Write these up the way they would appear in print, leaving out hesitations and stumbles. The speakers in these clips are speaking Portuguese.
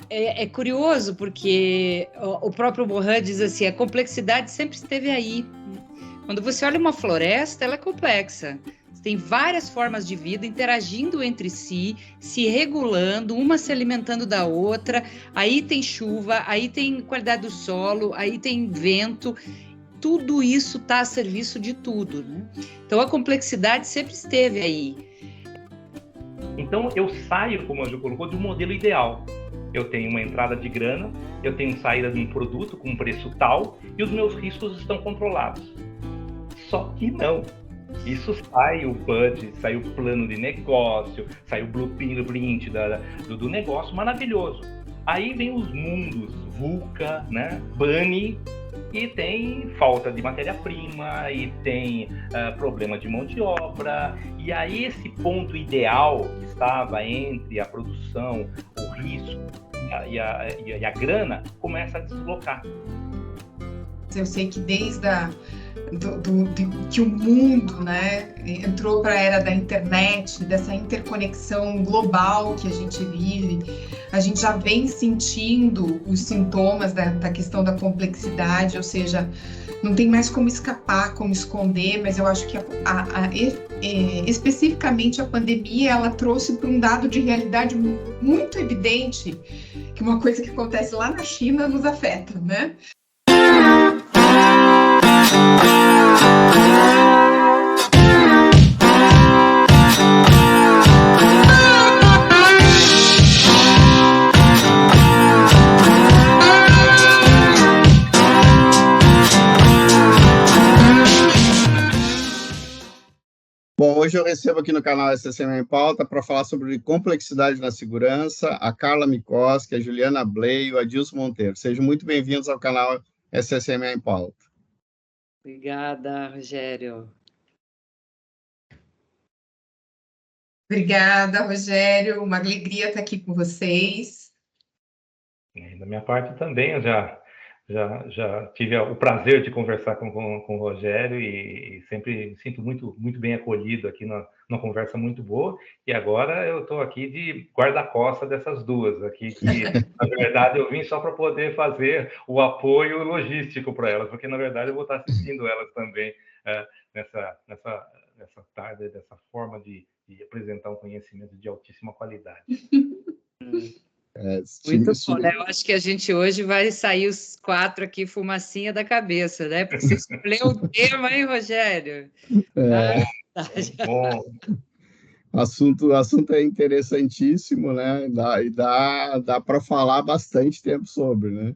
É curioso porque o próprio Mohan diz assim, a complexidade sempre esteve aí. Quando você olha uma floresta, ela é complexa. Tem várias formas de vida interagindo entre si, se regulando, uma se alimentando da outra. Aí tem chuva, aí tem qualidade do solo, aí tem vento. Tudo isso está a serviço de tudo, né? Então a complexidade sempre esteve aí. Então eu saio, como a Ju colocou, de um modelo ideal. Eu tenho uma entrada de grana, eu tenho saída de um produto com um preço tal e os meus riscos estão controlados. Só que não. Isso sai o budget, sai o plano de negócio, sai o blueprint do negócio maravilhoso. Aí vem os mundos VUCA, né? Bunny, e tem falta de matéria-prima, e tem problema de mão de obra. E aí esse ponto ideal que estava entre a produção, o risco e a grana começa a deslocar. Eu sei que desde que o mundo, né, entrou para a era da internet, dessa interconexão global que a gente vive, a gente já vem sentindo os sintomas da questão da complexidade, ou seja, não tem mais como escapar, como esconder, mas eu acho que especificamente a pandemia, ela trouxe para um dado de realidade muito evidente que uma coisa que acontece lá na China nos afeta, né? Bom, hoje eu recebo aqui no canal SSM em Pauta para falar sobre complexidade na segurança, a Carla Mikoski, a Juliana Bley e o Adilson Monteiro. Sejam muito bem-vindos ao canal SSM em Pauta. Obrigada, Rogério. Obrigada, Rogério. Uma alegria estar aqui com vocês. Da minha parte também, eu já tive o prazer de conversar com o Rogério e sempre me sinto muito bem acolhido aqui numa conversa muito boa. E agora eu estou aqui de guarda-costas dessas duas aqui, que na verdade eu vim só para poder fazer o apoio logístico para elas, porque na verdade eu vou estar assistindo elas também nessa tarde, dessa forma de apresentar um conhecimento de altíssima qualidade. Muito bom, né? Eu acho que a gente hoje vai sair os 4 aqui fumacinha da cabeça, né? Porque você escolheu o tema, hein, Rogério? Bom. O assunto é interessantíssimo, né? Dá para falar bastante tempo sobre, né?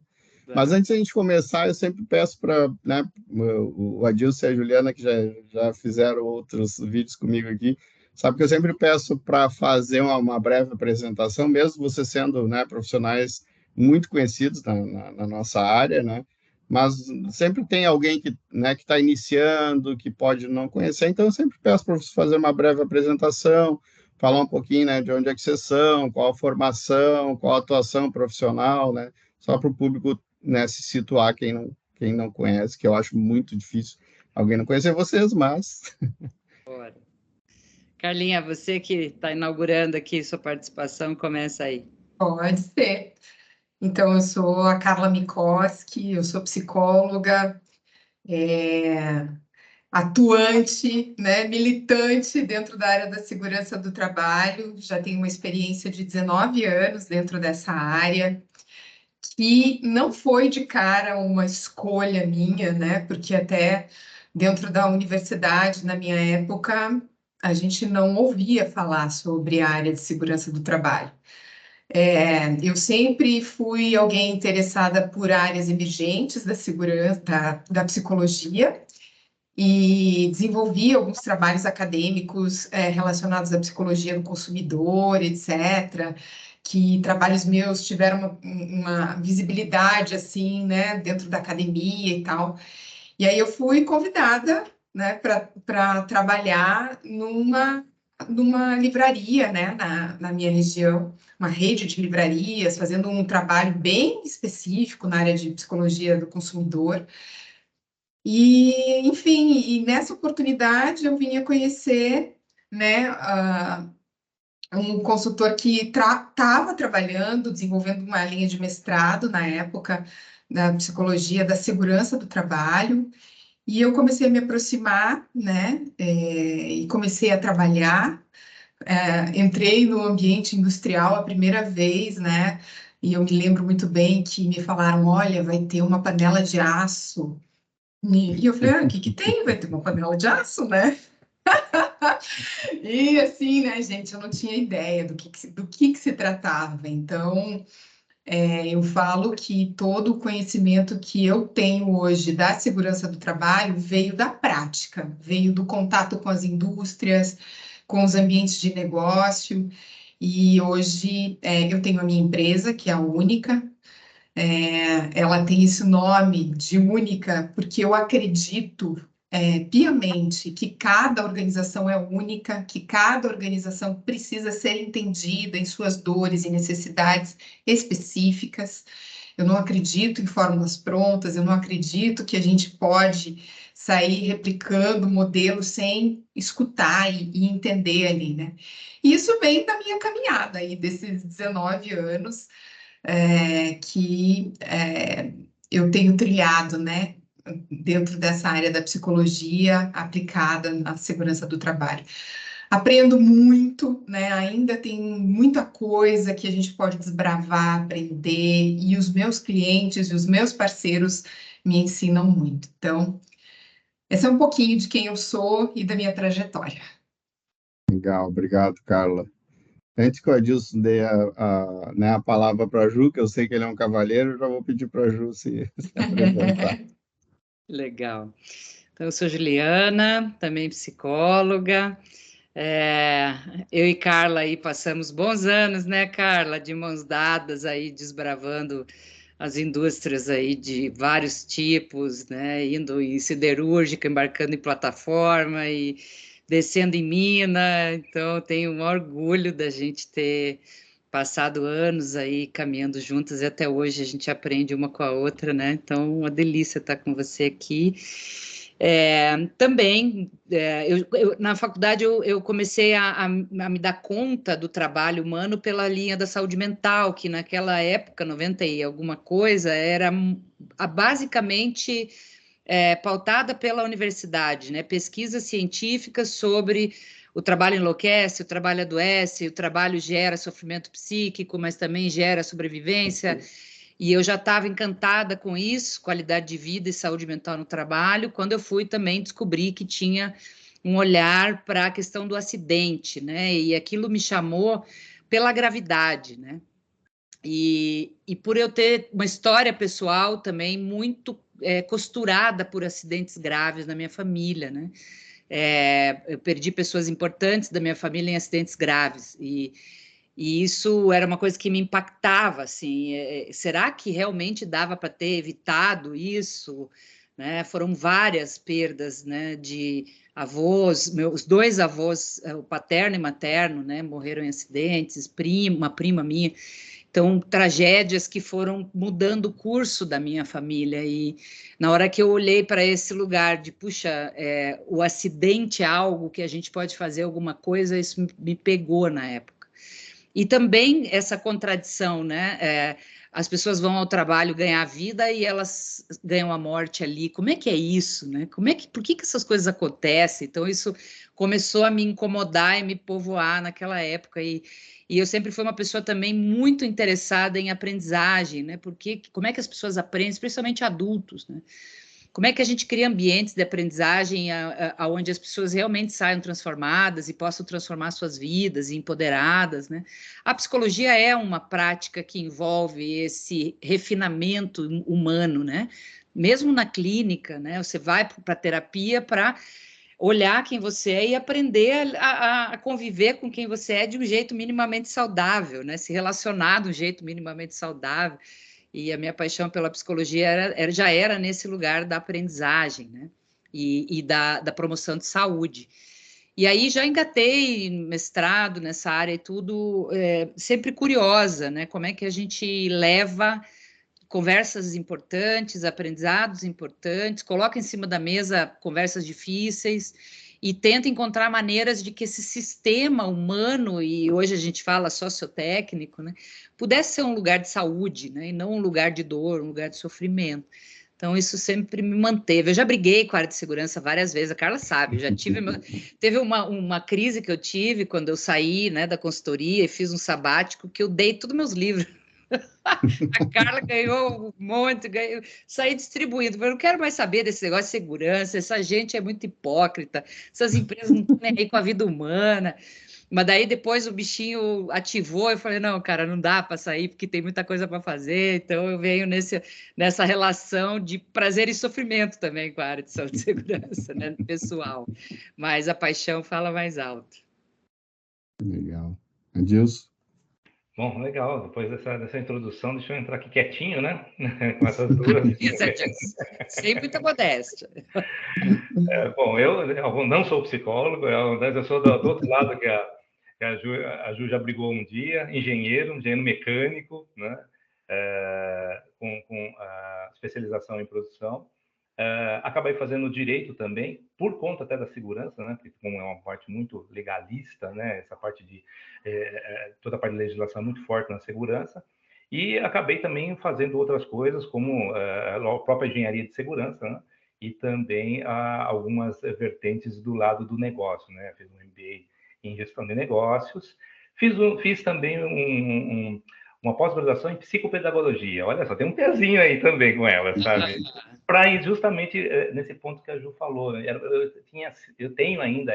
Mas antes de a gente começar, eu sempre peço para, né, o Adilson e a Juliana, que já fizeram outros vídeos comigo aqui, sabe que eu sempre peço para fazer uma breve apresentação, mesmo você sendo, né, profissionais muito conhecidos na nossa área, né? Mas sempre tem alguém que está iniciando, que pode não conhecer, então eu sempre peço para você fazer uma breve apresentação, falar um pouquinho, né, de onde é que vocês são, qual a formação, qual a atuação profissional, né? Só para o público, né, se situar, quem não conhece, que eu acho muito difícil alguém não conhecer vocês, mas... Bora. Carlinha, você que está inaugurando aqui sua participação, começa aí. Pode ser. Então, eu sou a Carla Mikoski, eu sou psicóloga, atuante, né, militante dentro da área da segurança do trabalho, já tenho uma experiência de 19 anos dentro dessa área, que não foi de cara uma escolha minha, né, porque até dentro da universidade, na minha época, a gente não ouvia falar sobre a área de segurança do trabalho. Eu sempre fui alguém interessada por áreas emergentes da segurança, da psicologia, e desenvolvi alguns trabalhos acadêmicos relacionados à psicologia do consumidor, etc., que trabalhos meus tiveram uma visibilidade, assim, né, dentro da academia e tal. E aí eu fui convidada, né, para trabalhar numa livraria, né, na minha região, uma rede de livrarias, fazendo um trabalho bem específico na área de psicologia do consumidor. E, enfim, nessa oportunidade eu vinha conhecer, né, um consultor que estava trabalhando, desenvolvendo uma linha de mestrado na época da psicologia da segurança do trabalho, e eu comecei a me aproximar, né, e comecei a trabalhar. Entrei no ambiente industrial a primeira vez, né, e eu me lembro muito bem que me falaram, olha, vai ter uma panela de aço. E eu falei, o que que tem? Vai ter uma panela de aço, né? E assim, né, gente, eu não tinha ideia do que se tratava. Então, eu falo que todo o conhecimento que eu tenho hoje da segurança do trabalho veio da prática, veio do contato com as indústrias, com os ambientes de negócio. E hoje eu tenho a minha empresa, que é a Única. Ela tem esse nome de única, porque eu acredito piamente que cada organização é única, que cada organização precisa ser entendida em suas dores e necessidades específicas. Eu não acredito em fórmulas prontas, eu não acredito que a gente pode sair replicando modelos sem escutar e entender ali, né? E isso vem da minha caminhada aí, desses 19 anos, que eu tenho trilhado, né, dentro dessa área da psicologia aplicada na segurança do trabalho. Aprendo muito, né, ainda tem muita coisa que a gente pode desbravar, aprender, e os meus clientes e os meus parceiros me ensinam muito. Então, esse é um pouquinho de quem eu sou e da minha trajetória. Legal, obrigado, Carla. Antes que o Adilson dê né, a palavra para a Ju, que eu sei que ele é um cavalheiro, eu já vou pedir para a Ju se apresentar. Legal. Então, eu sou Juliana, também psicóloga. Eu e Carla aí passamos bons anos, né, Carla? De mãos dadas aí, desbravando as indústrias aí de vários tipos, né? Indo em siderúrgica, embarcando em plataforma e descendo em mina. Então, tenho um orgulho da gente ter passado anos aí caminhando juntas e até hoje a gente aprende uma com a outra, né? Então, uma delícia estar com você aqui. Também, na faculdade, eu comecei a me dar conta do trabalho humano pela linha da saúde mental, que naquela época, 90 e alguma coisa, era basicamente pautada pela universidade, né? Pesquisas científicas sobre o trabalho enlouquece, o trabalho adoece, o trabalho gera sofrimento psíquico, mas também gera sobrevivência. E eu já estava encantada com isso, qualidade de vida e saúde mental no trabalho, quando eu fui também descobrir que tinha um olhar para a questão do acidente, né? E aquilo me chamou pela gravidade, né? E por eu ter uma história pessoal também muito costurada por acidentes graves na minha família, né? Eu perdi pessoas importantes da minha família em acidentes graves, e isso era uma coisa que me impactava, assim, será que realmente dava para ter evitado isso? Né? Foram várias perdas, né, de avós, meus dois avós, o paterno e materno, né, morreram em acidentes, uma prima minha. Então, tragédias que foram mudando o curso da minha família. E na hora que eu olhei para esse lugar de, puxa, o acidente é algo que a gente pode fazer alguma coisa, isso me pegou na época. E também essa contradição, né? As pessoas vão ao trabalho ganhar a vida e elas ganham a morte ali. Como é que é isso, né? Por que essas coisas acontecem? Então, isso começou a me incomodar e me povoar naquela época. E eu sempre fui uma pessoa também muito interessada em aprendizagem, né? Como é que as pessoas aprendem, especialmente adultos, né? Como é que a gente cria ambientes de aprendizagem onde as pessoas realmente saiam transformadas e possam transformar suas vidas e empoderadas, né? A psicologia é uma prática que envolve esse refinamento humano, né? Mesmo na clínica, né? Você vai para a terapia para olhar quem você é e aprender a conviver com quem você é de um jeito minimamente saudável, né? Se relacionar de um jeito minimamente saudável. E a minha paixão pela psicologia já era nesse lugar da aprendizagem, né? E da promoção de saúde. E aí já engatei mestrado nessa área e tudo, sempre curiosa, né? Como é que a gente leva conversas importantes, aprendizados importantes, coloca em cima da mesa conversas difíceis e tenta encontrar maneiras de que esse sistema humano, e hoje a gente fala sociotécnico, né, pudesse ser um lugar de saúde, né, e não um lugar de dor, um lugar de sofrimento. Então, isso sempre me manteve. Eu já briguei com a área de segurança várias vezes, a Carla sabe, teve uma crise que eu tive quando eu saí, né, da consultoria e fiz um sabático, que eu dei todos meus livros. A Carla ganhou um monte, saí distribuindo. Eu não quero mais saber desse negócio de segurança, essa gente é muito hipócrita, essas empresas não estão nem aí com a vida humana. Mas daí depois o bichinho ativou, eu falei, não, cara, não dá para sair, porque tem muita coisa para fazer, então eu venho nessa relação de prazer e sofrimento também com a área de saúde e segurança, né, pessoal. Mas a paixão fala mais alto. Legal. Adilson? Bom, legal. Depois dessa introdução, deixa eu entrar aqui quietinho, né? Com essas duas. Sem muita modéstia. Bom, eu não sou psicólogo, eu sou do outro lado que a Ju já brigou um dia, engenheiro mecânico, né? Com a especialização em produção. Acabei fazendo direito também, por conta até da segurança, né? Porque como é uma parte muito legalista, né? Essa parte de toda a parte de legislação é muito forte na segurança, e acabei também fazendo outras coisas, como a própria engenharia de segurança, né? E também algumas vertentes do lado do negócio, né? Fiz um MBA em gestão de negócios, fiz também uma pós-graduação em psicopedagogia. Olha só, tem um pezinho aí também com ela, sabe? Para ir justamente nesse ponto que a Ju falou, né? Eu tenho ainda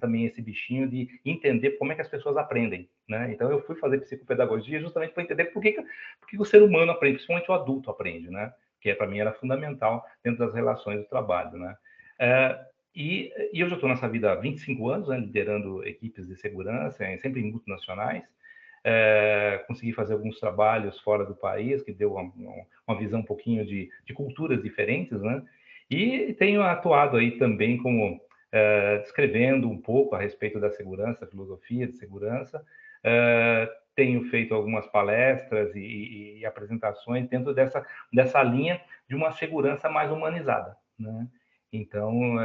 também esse bichinho de entender como é que as pessoas aprendem, né? Então eu fui fazer psicopedagogia justamente para entender por que o ser humano aprende, principalmente o adulto aprende, né? Que para mim era fundamental dentro das relações do trabalho, né? E eu já estou nessa vida há 25 anos, né, liderando equipes de segurança, sempre em multinacionais. Consegui fazer alguns trabalhos fora do país, que deu uma visão um pouquinho de culturas diferentes, né? E tenho atuado aí também como escrevendo um pouco a respeito da segurança, filosofia de segurança. Tenho feito algumas palestras e apresentações dentro dessa linha de uma segurança mais humanizada, né? Então,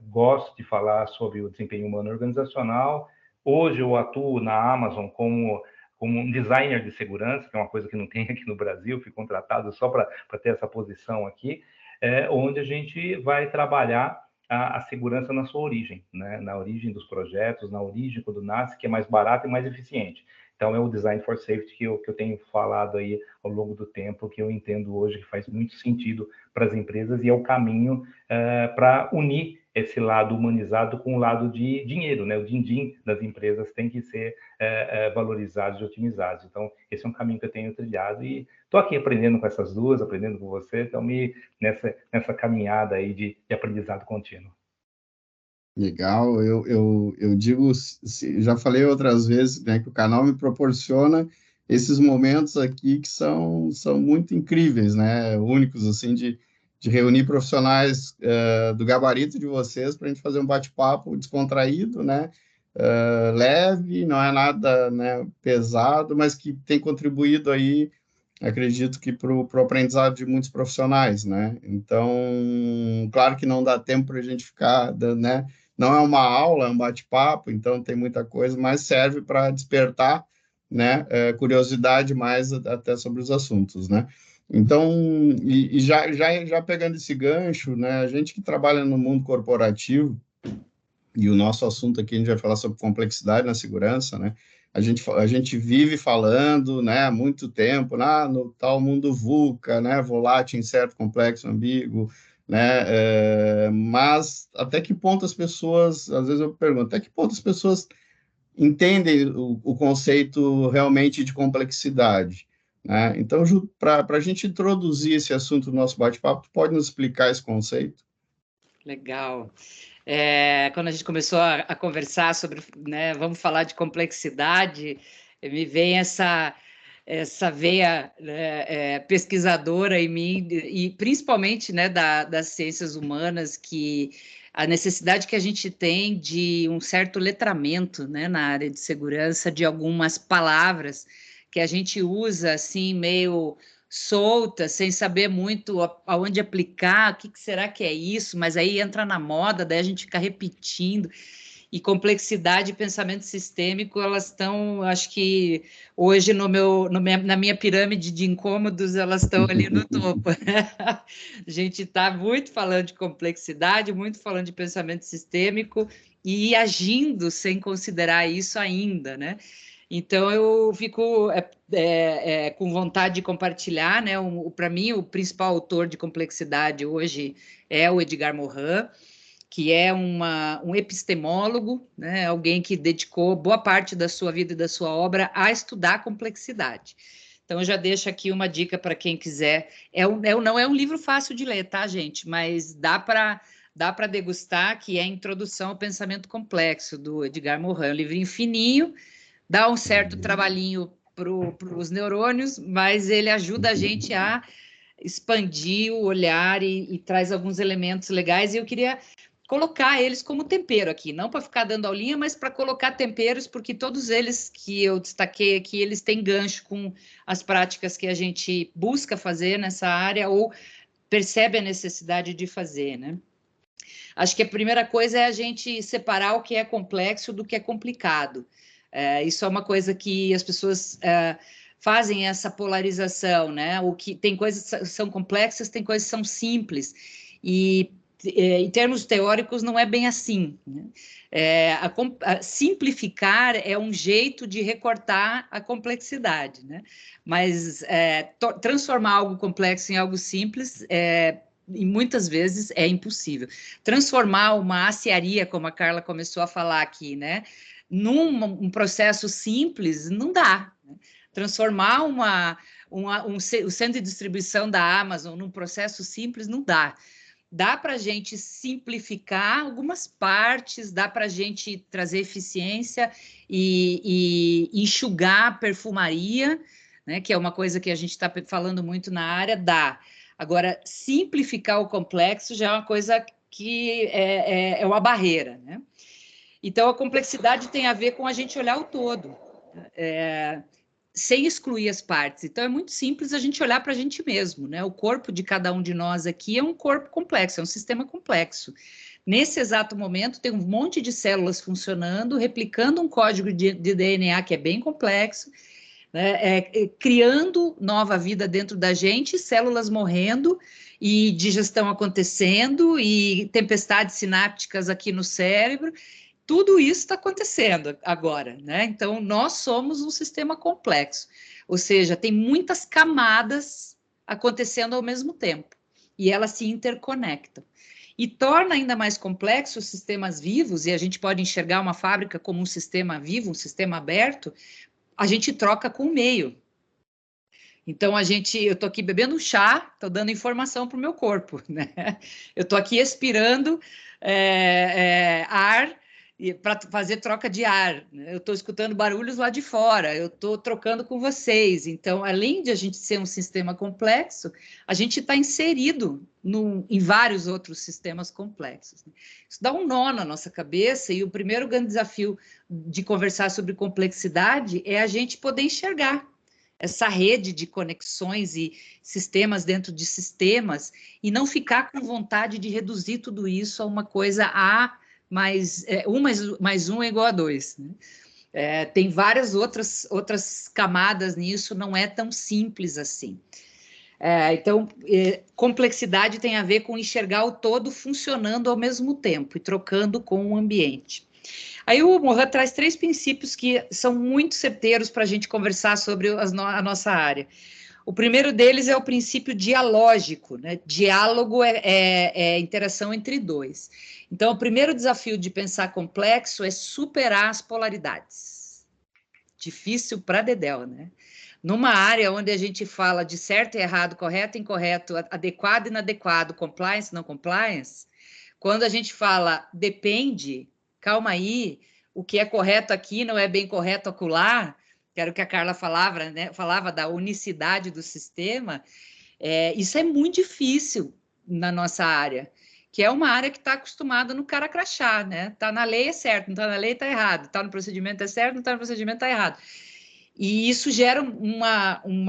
gosto de falar sobre o desempenho humano organizacional. Hoje eu atuo na Amazon como um designer de segurança, que é uma coisa que não tem aqui no Brasil, fui contratado só para ter essa posição aqui, onde a gente vai trabalhar a segurança na sua origem, né? Na origem dos projetos, na origem quando nasce, que é mais barato e mais eficiente. Então, é o Design for Safety que eu tenho falado aí ao longo do tempo, que eu entendo hoje que faz muito sentido para as empresas e é o caminho para unir esse lado humanizado com o lado de dinheiro, né? O din-din das empresas tem que ser valorizados e otimizados. Então, esse é um caminho que eu tenho trilhado e estou aqui aprendendo com essas duas, aprendendo com você, então nessa caminhada aí de aprendizado contínuo. Legal, eu digo, já falei outras vezes, né, que o canal me proporciona esses momentos aqui que são muito incríveis, né, únicos, assim, de reunir profissionais do gabarito de vocês para a gente fazer um bate-papo descontraído, né, leve, não é nada, né, pesado, mas que tem contribuído aí, acredito que para o aprendizado de muitos profissionais, né, então, claro que não dá tempo para a gente ficar, né, não é uma aula, é um bate-papo, então tem muita coisa, mas serve para despertar, né, curiosidade mais até sobre os assuntos, né? Então, e já pegando esse gancho, né, a gente que trabalha no mundo corporativo, e o nosso assunto aqui, a gente vai falar sobre complexidade na segurança, né? A gente vive falando, né, há muito tempo, no tal mundo VUCA, né, volátil, incerto, complexo, ambíguo, né? Mas até que ponto as pessoas, às vezes eu pergunto, até que ponto as pessoas entendem o conceito realmente de complexidade, né? Então, Ju, para a gente introduzir esse assunto no nosso bate-papo, pode nos explicar esse conceito? Legal. Quando a gente começou a conversar sobre, né, vamos falar de complexidade, me vem essa veia, né, pesquisadora em mim, e principalmente, né, das ciências humanas, que a necessidade que a gente tem de um certo letramento, né, na área de segurança, de algumas palavras que a gente usa assim meio solta, sem saber muito aonde aplicar, o que será que é isso, mas aí entra na moda, daí a gente fica repetindo. E complexidade e pensamento sistêmico, elas estão, acho que hoje na minha pirâmide de incômodos, elas estão ali no topo. A gente está muito falando de complexidade, muito falando de pensamento sistêmico e agindo sem considerar isso ainda, né? Então, eu fico com vontade de compartilhar, né? Para mim, o principal autor de complexidade hoje é o Edgar Morin, que é um epistemólogo, né? Alguém que dedicou boa parte da sua vida e da sua obra a estudar complexidade. Então, eu já deixo aqui uma dica para quem quiser. Não é um livro fácil de ler, tá, gente? Mas dá para degustar, que é a Introdução ao Pensamento Complexo, do Edgar Morin. É um livrinho fininho, dá um certo trabalhinho para os neurônios, mas ele ajuda a gente a expandir o olhar e traz alguns elementos legais. E eu queria colocar eles como tempero aqui, não para ficar dando aulinha, mas para colocar temperos, porque todos eles que eu destaquei aqui, eles têm gancho com as práticas que a gente busca fazer nessa área ou percebe a necessidade de fazer, né? Acho que a primeira coisa é a gente separar o que é complexo do que é complicado. Isso é uma coisa que as pessoas fazem essa polarização, né? O que tem coisas que são complexas, tem coisas que são simples. E em termos teóricos, não é bem assim, né? Simplificar é um jeito de recortar a complexidade, né? Mas transformar algo complexo em algo simples e muitas vezes é impossível. Transformar uma aciaria, como a Carla começou a falar aqui, né, num processo simples, não dá, né? Transformar o centro de distribuição da Amazon num processo simples, não dá. Dá para a gente simplificar algumas partes, dá para a gente trazer eficiência e enxugar a perfumaria, né, que é uma coisa que a gente está falando muito na área, dá. Agora, simplificar o complexo já é uma coisa que é uma barreira, né? Então, a complexidade tem a ver com a gente olhar o todo, sem excluir as partes. Então, é muito simples a gente olhar para a gente mesmo, né? O corpo de cada um de nós aqui é um corpo complexo, é um sistema complexo. Nesse exato momento, tem um monte de células funcionando, replicando um código de DNA que é bem complexo, né? Criando nova vida dentro da gente, células morrendo e digestão acontecendo e tempestades sinápticas aqui no cérebro. Tudo isso está acontecendo agora, né? Então, nós somos um sistema complexo, ou seja, tem muitas camadas acontecendo ao mesmo tempo, e elas se interconectam. E torna ainda mais complexo os sistemas vivos, e a gente pode enxergar uma fábrica como um sistema vivo, um sistema aberto, a gente troca com o meio. Então, eu estou aqui bebendo chá, estou dando informação para o meu corpo, né? Eu estou aqui expirando ar, para fazer troca de ar, né? Eu estou escutando barulhos lá de fora, eu estou trocando com vocês. Então, além de a gente ser um sistema complexo, a gente está inserido em vários outros sistemas complexos, né? Isso dá um nó na nossa cabeça, e o primeiro grande desafio de conversar sobre complexidade é a gente poder enxergar essa rede de conexões e sistemas dentro de sistemas, e não ficar com vontade de reduzir tudo isso a uma coisa mais 1 mais 1 é igual a 2, né? Tem várias outras camadas nisso, não é tão simples assim. Então, complexidade tem a ver com enxergar o todo funcionando ao mesmo tempo e trocando com o ambiente. Aí o Morin traz 3 princípios que são muito certeiros para a gente conversar sobre a nossa área. O primeiro deles é o princípio dialógico, né? Diálogo é interação entre dois. Então, o primeiro desafio de pensar complexo é superar as polaridades. Difícil para dedéu, né? Numa área onde a gente fala de certo e errado, correto e incorreto, adequado e inadequado, compliance e não compliance, quando a gente fala depende, calma aí, o que é correto aqui não é bem correto acolá, que era o que a Carla falava, né? Falava da unicidade do sistema. Isso é muito difícil na nossa área, que é uma área que está acostumada no cara crachá, né? Está na lei é certo, não está na lei está errado, está no procedimento é certo, não está no procedimento está errado. E isso gera um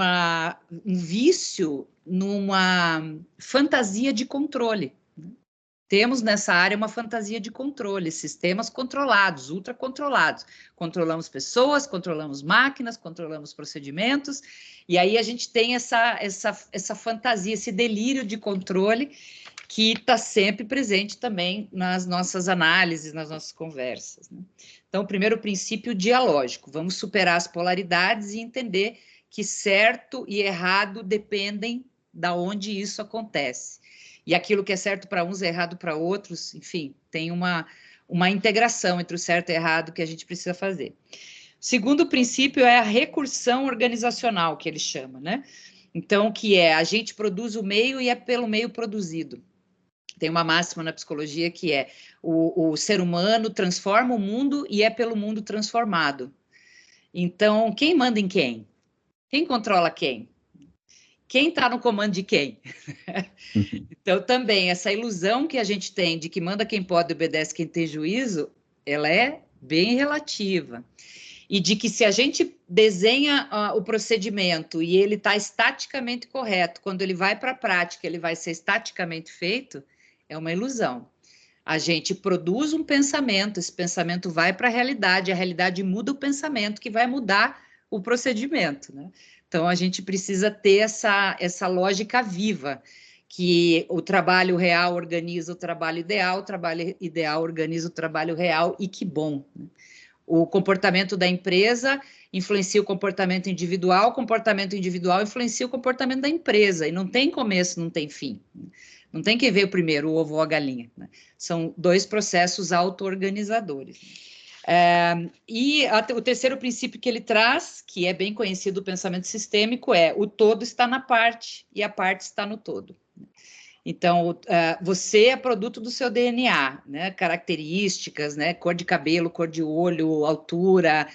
vício numa fantasia de controle. Temos nessa área uma fantasia de controle, sistemas controlados, ultracontrolados. Controlamos pessoas, controlamos máquinas, controlamos procedimentos, e aí a gente tem essa fantasia, esse delírio de controle que está sempre presente também nas nossas análises, nas nossas conversas, né? Então, o primeiro princípio dialógico, vamos superar as polaridades e entender que certo e errado dependem de onde isso acontece. E aquilo que é certo para uns é errado para outros, enfim, tem uma integração entre o certo e o errado que a gente precisa fazer. O segundo princípio é a recursão organizacional, que ele chama, né? Então, que é a gente produz o meio e é pelo meio produzido. Tem uma máxima na psicologia que é o ser humano transforma o mundo e é pelo mundo transformado. Então, quem manda em quem? Quem controla quem? Quem está no comando de quem? Então, também, essa ilusão que a gente tem de que manda quem pode e obedece quem tem juízo, ela é bem relativa. E de que se a gente desenha o procedimento e ele está estaticamente correto, quando ele vai para a prática, ele vai ser estaticamente feito, é uma ilusão. A gente produz um pensamento, esse pensamento vai para a realidade muda o pensamento, que vai mudar o procedimento, né? Então, a gente precisa ter essa lógica viva, que o trabalho real organiza o trabalho ideal organiza o trabalho real, e que bom, né? O comportamento da empresa influencia o comportamento individual influencia o comportamento da empresa, e não tem começo, não tem fim. Não tem quem veio primeiro, o ovo ou a galinha, né? São dois processos auto-organizadores. O terceiro princípio que ele traz, que é bem conhecido do pensamento sistêmico, é o todo está na parte e a parte está no todo. Então, você é produto do seu DNA, né? Características, né? Cor de cabelo, cor de olho, altura,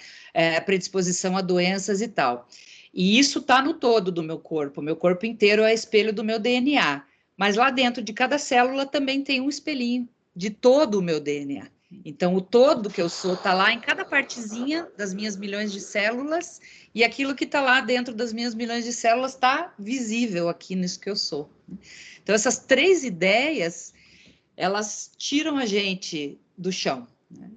predisposição a doenças e tal. E isso está no todo do meu corpo inteiro é espelho do meu DNA. Mas lá dentro de cada célula também tem um espelhinho de todo o meu DNA. Então, o todo que eu sou está lá em cada partezinha das minhas milhões de células, e aquilo que está lá dentro das minhas milhões de células está visível aqui nisso que eu sou. Então, essas três ideias, elas tiram a gente do chão, né?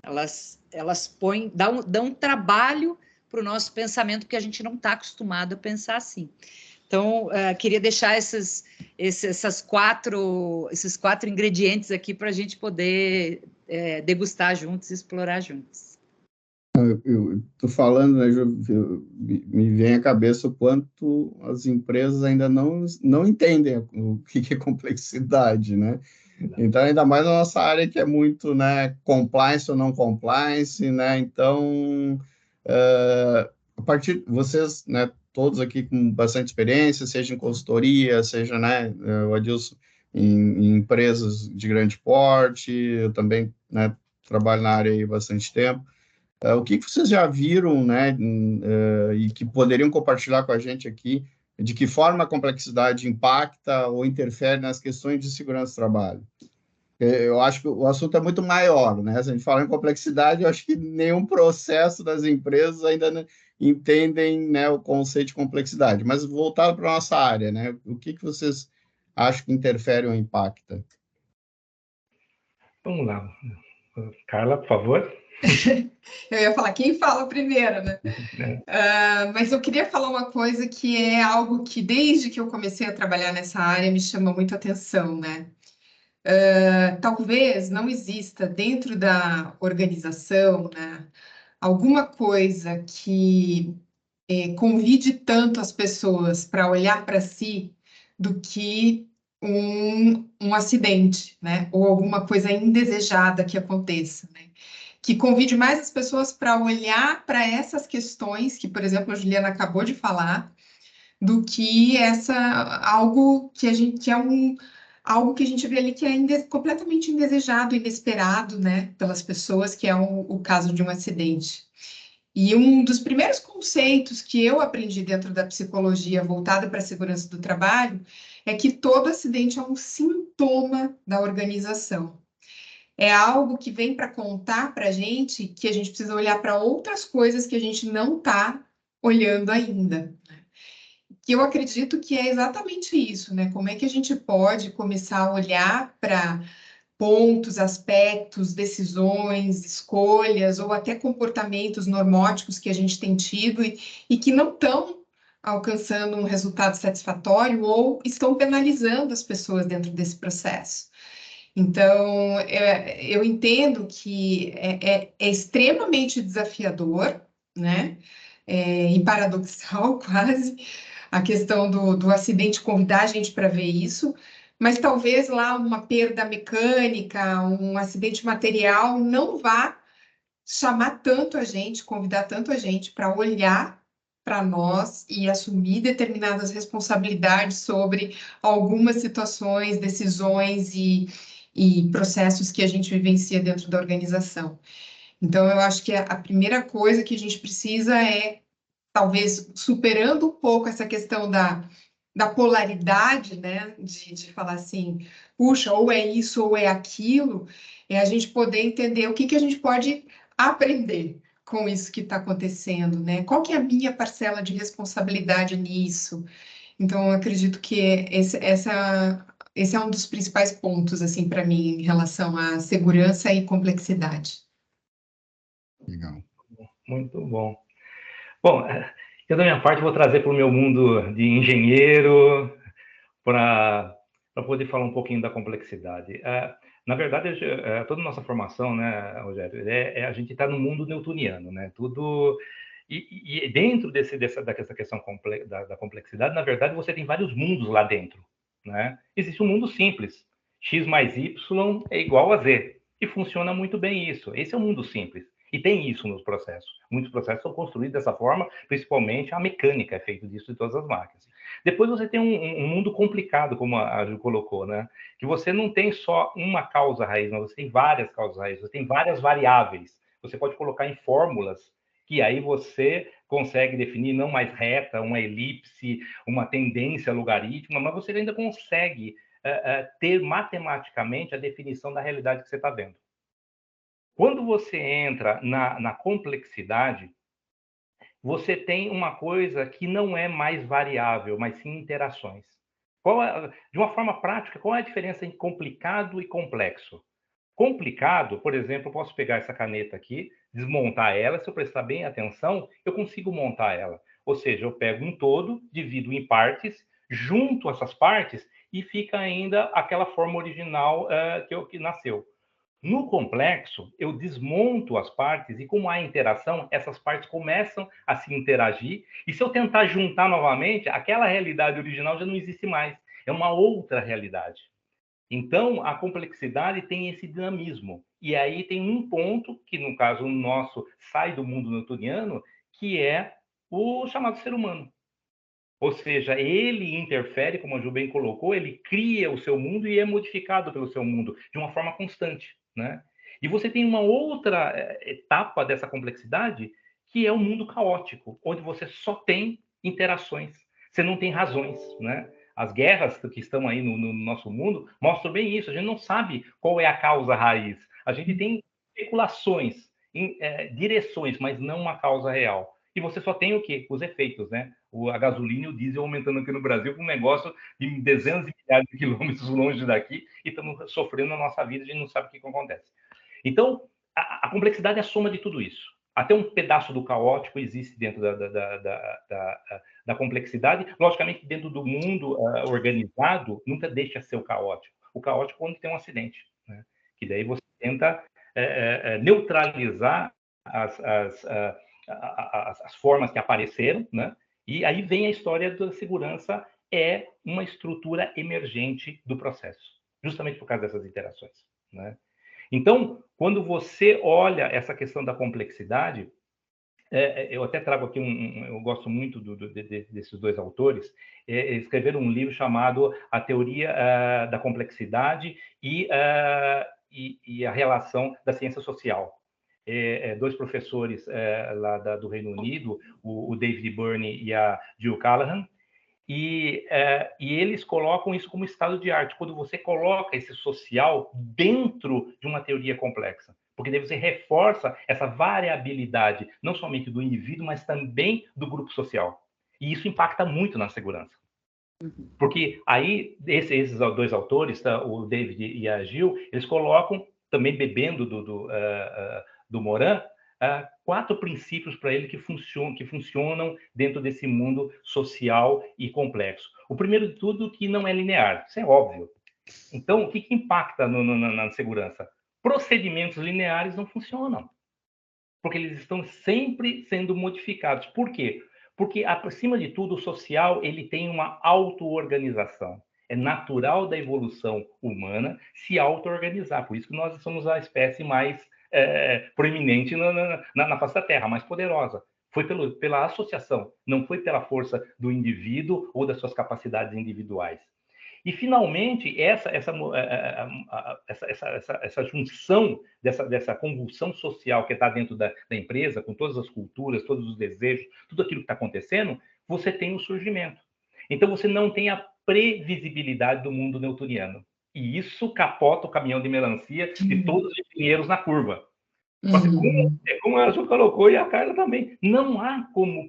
Elas põem, dão um trabalho para o nosso pensamento, porque a gente não está acostumado a pensar assim. Então, queria deixar esses quatro ingredientes aqui para a gente poder degustar juntos, explorar juntos. Eu estou falando, né, me vem à cabeça o quanto as empresas ainda não entendem o que é complexidade, né? Então, ainda mais na nossa área que é muito, né, compliance ou não compliance, né? Então, a partir vocês, né, todos aqui com bastante experiência, seja em consultoria, seja, né, o Adilson em empresas de grande porte, eu também, né, trabalho na área aí há bastante tempo. O que vocês já viram, né, e que poderiam compartilhar com a gente aqui, de que forma a complexidade impacta ou interfere nas questões de segurança do trabalho? Eu acho que o assunto é muito maior, né? Se a gente fala em complexidade, eu acho que nenhum processo das empresas ainda entendem, né, o conceito de complexidade. Mas voltado para a nossa área, né? O que vocês acham que interfere ou impacta? Vamos lá. Carla, por favor. Eu ia falar, quem fala primeiro, né? Mas eu queria falar uma coisa que é algo que, desde que eu comecei a trabalhar nessa área, me chama muito atenção, né? Talvez não exista dentro da organização, né, alguma coisa que convide tanto as pessoas para olhar para si do que um acidente, né? Ou alguma coisa indesejada que aconteça, né? Que convide mais as pessoas para olhar para essas questões que, por exemplo, a Juliana acabou de falar, do que algo que algo que a gente vê ali que é completamente indesejado, inesperado, né, pelas pessoas, que é o caso de um acidente. E um dos primeiros conceitos que eu aprendi dentro da psicologia voltada para a segurança do trabalho é que todo acidente é um sintoma da organização. É algo que vem para contar para a gente que a gente precisa olhar para outras coisas que a gente não está olhando ainda. Que eu acredito que é exatamente isso, né? Como é que a gente pode começar a olhar para pontos, aspectos, decisões, escolhas ou até comportamentos normóticos que a gente tem tido e que não estão alcançando um resultado satisfatório ou estão penalizando as pessoas dentro desse processo. Então, eu entendo que é extremamente desafiador, né? E paradoxal quase, a questão do acidente convidar a gente para ver isso, mas talvez lá uma perda mecânica, um acidente material não vá chamar tanto a gente, convidar tanto a gente para olhar para nós e assumir determinadas responsabilidades sobre algumas situações, decisões e processos que a gente vivencia dentro da organização. Então, eu acho que a primeira coisa que a gente precisa é, talvez, superando um pouco essa questão da polaridade, né, de falar assim, puxa, ou é isso ou é aquilo, é a gente poder entender o que a gente pode aprender com isso que está acontecendo, né? Qual que é a minha parcela de responsabilidade nisso? Então, eu acredito que esse é um dos principais pontos, assim, para mim, em relação à segurança e complexidade. Legal. Muito bom. Bom, eu da minha parte vou trazer para o meu mundo de engenheiro para poder falar um pouquinho da complexidade. Na verdade, toda a nossa formação, né, Rogério, a gente está no mundo newtoniano, né? Tudo e dentro dessa questão da complexidade, na verdade, você tem vários mundos lá dentro, né? Existe um mundo simples, x mais y é igual a z, e funciona muito bem isso. Esse é o mundo simples. E tem isso nos processos. Muitos processos são construídos dessa forma, principalmente a mecânica é feita disso de todas as máquinas. Depois você tem um mundo complicado, como a Ju colocou, né? Que você não tem só uma causa raiz, mas você tem várias causas raiz, você tem várias variáveis. Você pode colocar em fórmulas que aí você consegue definir não mais reta, uma elipse, uma tendência logarítmica, mas você ainda consegue ter matematicamente a definição da realidade que você está vendo. Quando você entra na complexidade, você tem uma coisa que não é mais variável, mas sim interações. De uma forma prática, qual é a diferença entre complicado e complexo? Complicado, por exemplo, eu posso pegar essa caneta aqui, desmontar ela, se eu prestar bem atenção, eu consigo montar ela. Ou seja, eu pego um todo, divido em partes, junto essas partes e fica ainda aquela forma original que nasceu. No complexo, eu desmonto as partes e, como há interação, essas partes começam a se interagir. E se eu tentar juntar novamente, aquela realidade original já não existe mais. É uma outra realidade. Então, a complexidade tem esse dinamismo. E aí tem um ponto que, no caso nosso, sai do mundo newtoniano, que é o chamado ser humano. Ou seja, ele interfere, como a Ju bem colocou, ele cria o seu mundo e é modificado pelo seu mundo de uma forma constante, né? E você tem uma outra etapa dessa complexidade, que é o mundo caótico, onde você só tem interações, você não tem razões, né? As guerras que estão aí no nosso mundo mostram bem isso. A gente não sabe qual é a causa raiz. A gente tem especulações, direções, mas não uma causa real. E você só tem o quê? Os efeitos, né? A gasolina e o diesel aumentando aqui no Brasil, um negócio de dezenas de milhares de quilômetros longe daqui, e estamos sofrendo na nossa vida, a gente não sabe o que acontece. Então, a complexidade é a soma de tudo isso. Até um pedaço do caótico existe dentro da complexidade. Logicamente, dentro do mundo organizado, nunca deixa de ser o caótico. O caótico é quando tem um acidente, né? Que daí você tenta neutralizar as formas que apareceram, né? E aí vem a história da segurança, é uma estrutura emergente do processo, justamente por causa dessas interações, né? Então, quando você olha essa questão da complexidade, eu até trago aqui eu gosto muito desses dois autores, escreveram um livro chamado A Teoria da Complexidade e a Relação da Ciência Social. Dois professores lá do Reino Unido, o David Byrne e a Jill Callahan, e eles colocam isso como estado de arte, quando você coloca esse social dentro de uma teoria complexa. porque daí você reforça essa variabilidade, não somente do indivíduo, mas também do grupo social. E isso impacta muito na segurança. Porque aí, esses dois autores, tá, o David e a Gil, eles colocam, também bebendo do Morin, 4 princípios para ele que funcionam dentro desse mundo social e complexo. O primeiro de tudo, que não é linear, isso é óbvio. Então, o que impacta na segurança? Procedimentos lineares não funcionam, porque eles estão sempre sendo modificados. Por quê? Porque, acima de tudo, o social ele tem uma auto-organização. É natural da evolução humana se auto-organizar. Por isso que nós somos a espécie mais proeminente na face da Terra, mais poderosa. Foi pela associação, não foi pela força do indivíduo ou das suas capacidades individuais. E, finalmente, essa junção dessa convulsão social que está dentro da empresa, com todas as culturas, todos os desejos, tudo aquilo que está acontecendo, você tem o surgimento. Então, você não tem a previsibilidade do mundo newtoniano. E isso capota o caminhão de melancia de todos os engenheiros na curva. Como a Ju colocou e a Carla também, não há como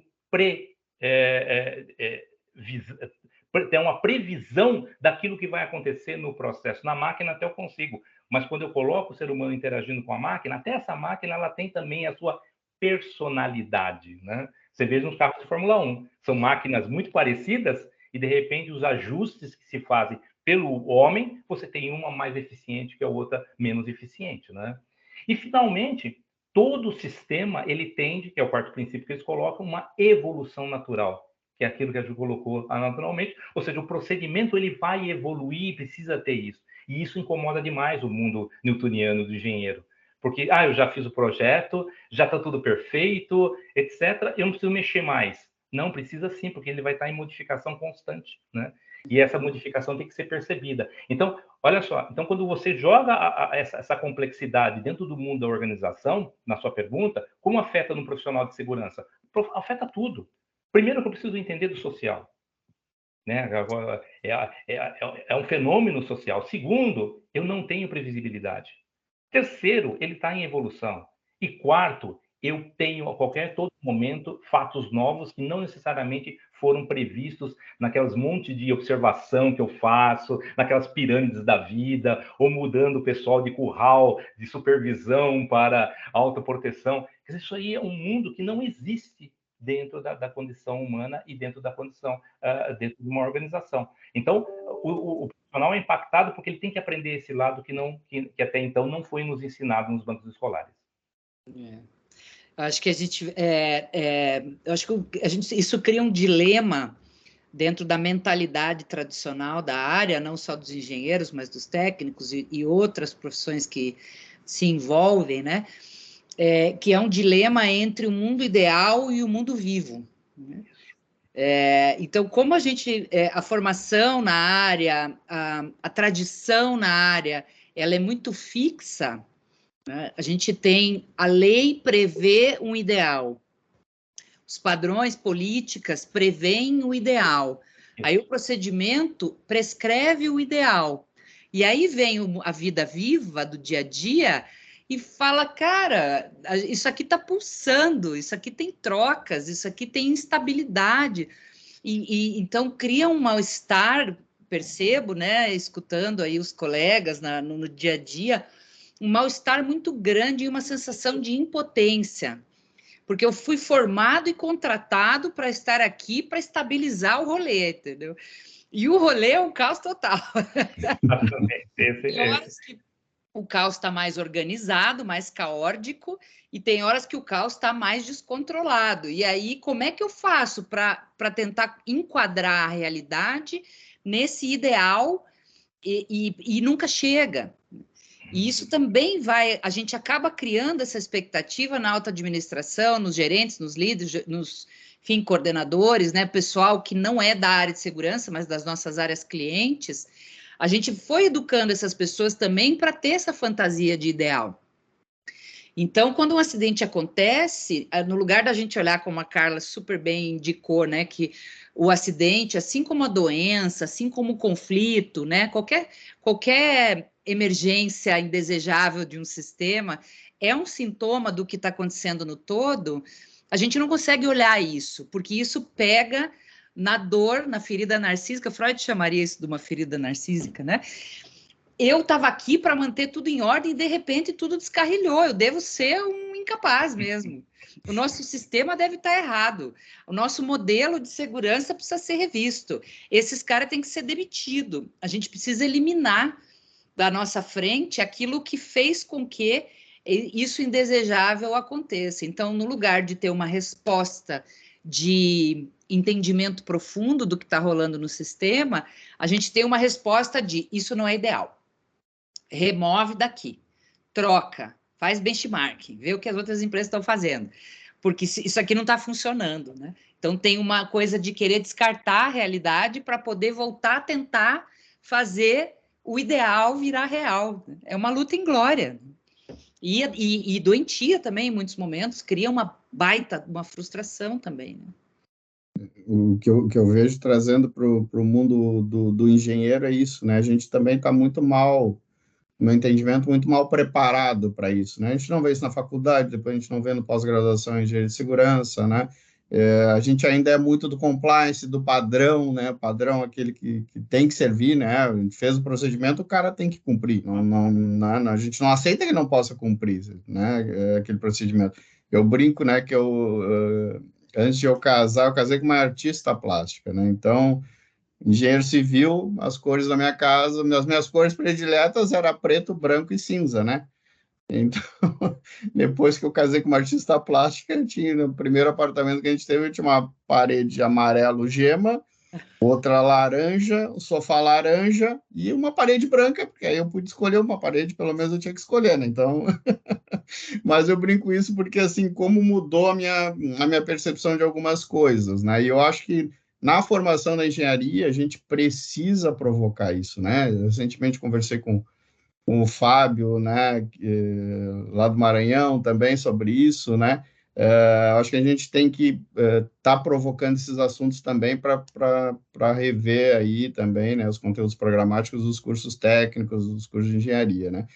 ter uma previsão daquilo que vai acontecer no processo. Na máquina até eu consigo, mas quando eu coloco o ser humano interagindo com a máquina, até essa máquina ela tem também a sua personalidade, né? Você vê nos carros de Fórmula 1, são máquinas muito parecidas e, de repente, os ajustes que se fazem pelo homem, você tem uma mais eficiente que a outra menos eficiente, né? E, finalmente, todo o sistema, ele tende, que é o quarto princípio que eles colocam, uma evolução natural, que é aquilo que a Ju colocou naturalmente, ou seja, o procedimento ele vai evoluir, precisa ter isso. E isso incomoda demais o mundo newtoniano do engenheiro. Porque, eu já fiz o projeto, já está tudo perfeito, etc. Eu não preciso mexer mais. Não, precisa sim, porque ele vai estar em modificação constante, né? E essa modificação tem que ser percebida. Então, olha só, então quando você joga essa complexidade dentro do mundo da organização, na sua pergunta, como afeta no profissional de segurança? Afeta tudo. Primeiro que eu preciso entender do social, né? É um fenômeno social. Segundo, eu não tenho previsibilidade. Terceiro, ele está em evolução. E quarto, eu tenho a todo momento fatos novos que não necessariamente foram previstos naquelas montes de observação que eu faço, naquelas pirâmides da vida, ou mudando o pessoal de curral, de supervisão para autoproteção. Isso aí é um mundo que não existe dentro da condição humana e dentro da condição, dentro de uma organização. Então, o profissional é impactado porque ele tem que aprender esse lado que até então não foi nos ensinado nos bancos escolares. Acho que isso cria um dilema dentro da mentalidade tradicional da área, não só dos engenheiros, mas dos técnicos e outras profissões que se envolvem, né? Que é um dilema entre o mundo ideal e o mundo vivo, né? Então, como a formação na área, a tradição na área, ela é muito fixa, né? A lei prevê um ideal, os padrões políticas preveem o ideal, aí o procedimento prescreve o ideal, e aí vem a vida viva do dia a dia e fala, cara, isso aqui está pulsando, isso aqui tem trocas, isso aqui tem instabilidade, então cria um mal-estar, percebo, né, escutando aí os colegas no dia a dia, um mal-estar muito grande e uma sensação de impotência, porque eu fui formado e contratado para estar aqui para estabilizar o rolê, entendeu? E o rolê é um caos total. Tem horas que o caos está mais organizado, mais caótico, e tem horas que o caos está mais descontrolado. E aí, como é que eu faço para tentar enquadrar a realidade nesse ideal e nunca chega? E isso também a gente acaba criando essa expectativa na alta administração, nos gerentes, nos líderes, nos coordenadores, né, pessoal que não é da área de segurança, mas das nossas áreas clientes. A gente foi educando essas pessoas também para ter essa fantasia de ideal. Então, quando um acidente acontece, no lugar da gente olhar, como a Carla super bem indicou, né, que o acidente, assim como a doença, assim como o conflito, né, qualquer emergência indesejável de um sistema, é um sintoma do que está acontecendo no todo, a gente não consegue olhar isso, porque isso pega na dor, na ferida narcísica. Freud chamaria isso de uma ferida narcísica, né? Eu estava aqui para manter tudo em ordem e, de repente, tudo descarrilhou. Eu devo ser um incapaz mesmo. O nosso sistema deve estar errado. O nosso modelo de segurança precisa ser revisto. Esses caras têm que ser demitidos. A gente precisa eliminar da nossa frente aquilo que fez com que isso indesejável aconteça. Então, no lugar de ter uma resposta de entendimento profundo do que está rolando no sistema, a gente tem uma resposta de isso não é ideal. Remove daqui, troca, faz benchmarking, vê o que as outras empresas estão fazendo, porque isso aqui não está funcionando, né? Então tem uma coisa de querer descartar a realidade para poder voltar a tentar fazer o ideal virar real. É uma luta inglória. E doentia também, em muitos momentos, cria uma baita, uma frustração também, né? O que eu vejo trazendo para o mundo do engenheiro é isso, né? A gente também está muito mal, no meu entendimento, muito mal preparado para isso, né? A gente não vê isso na faculdade, depois a gente não vê no pós-graduação em engenharia de segurança, né? A gente ainda é muito do compliance, do padrão, né? Padrão aquele que tem que servir, né? A gente fez o procedimento, o cara tem que cumprir. A gente não aceita que não possa cumprir, né? Aquele procedimento. Eu brinco, né? Que antes de eu casei com uma artista plástica, né? Então, engenheiro civil, as cores da minha casa, as minhas cores prediletas era preto, branco e cinza, né? Então, depois que eu casei com uma artista plástica, eu tinha, no primeiro apartamento que a gente teve, eu tinha uma parede amarelo gema, outra laranja, um sofá laranja e uma parede branca, porque aí eu pude escolher uma parede, pelo menos eu tinha que escolher, né? Então, mas eu brinco isso porque, assim, como mudou a minha percepção de algumas coisas, né? E eu acho que na formação da engenharia, a gente precisa provocar isso, né? Recentemente conversei com o Fábio, né, lá do Maranhão, também sobre isso, né? Acho que a gente tem que estar provocando esses assuntos também para rever aí também, né, os conteúdos programáticos dos cursos técnicos, dos cursos de engenharia, né?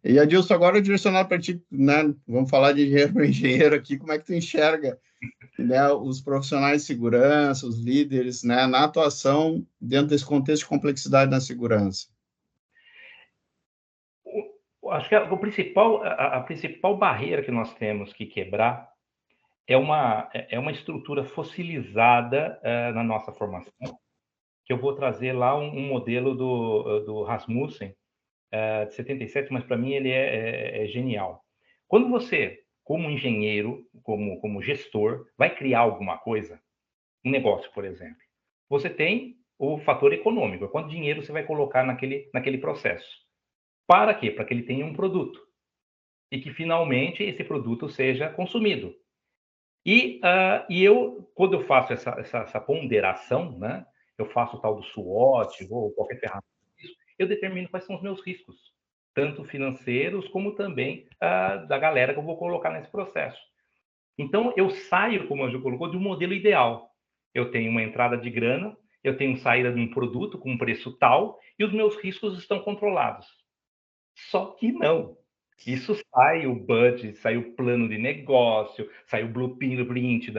E, Adilson, agora direcionado para ti, né, vamos falar de engenheiro para engenheiro aqui, como é que tu enxerga, né, os profissionais de segurança, os líderes, né, na atuação dentro desse contexto de complexidade na segurança? Acho que a principal barreira que nós temos que quebrar é uma estrutura fossilizada na nossa formação, que eu vou trazer lá um modelo do Rasmussen, de 77, mas para mim ele é genial. Quando você, como engenheiro, como gestor, vai criar alguma coisa, um negócio, por exemplo, você tem o fator econômico, quanto dinheiro você vai colocar naquele processo. Para quê? Para que ele tenha um produto e que finalmente esse produto seja consumido. Quando eu faço essa ponderação, né, eu faço o tal do SWOT ou qualquer ferramenta disso, eu determino quais são os meus riscos, tanto financeiros como também da galera que eu vou colocar nesse processo. Então, eu saio, como a Ju colocou, de um modelo ideal. Eu tenho uma entrada de grana, eu tenho saída de um produto com um preço tal, e os meus riscos estão controlados. Só que não. Isso sai o budget, sai o plano de negócio, sai o blueprint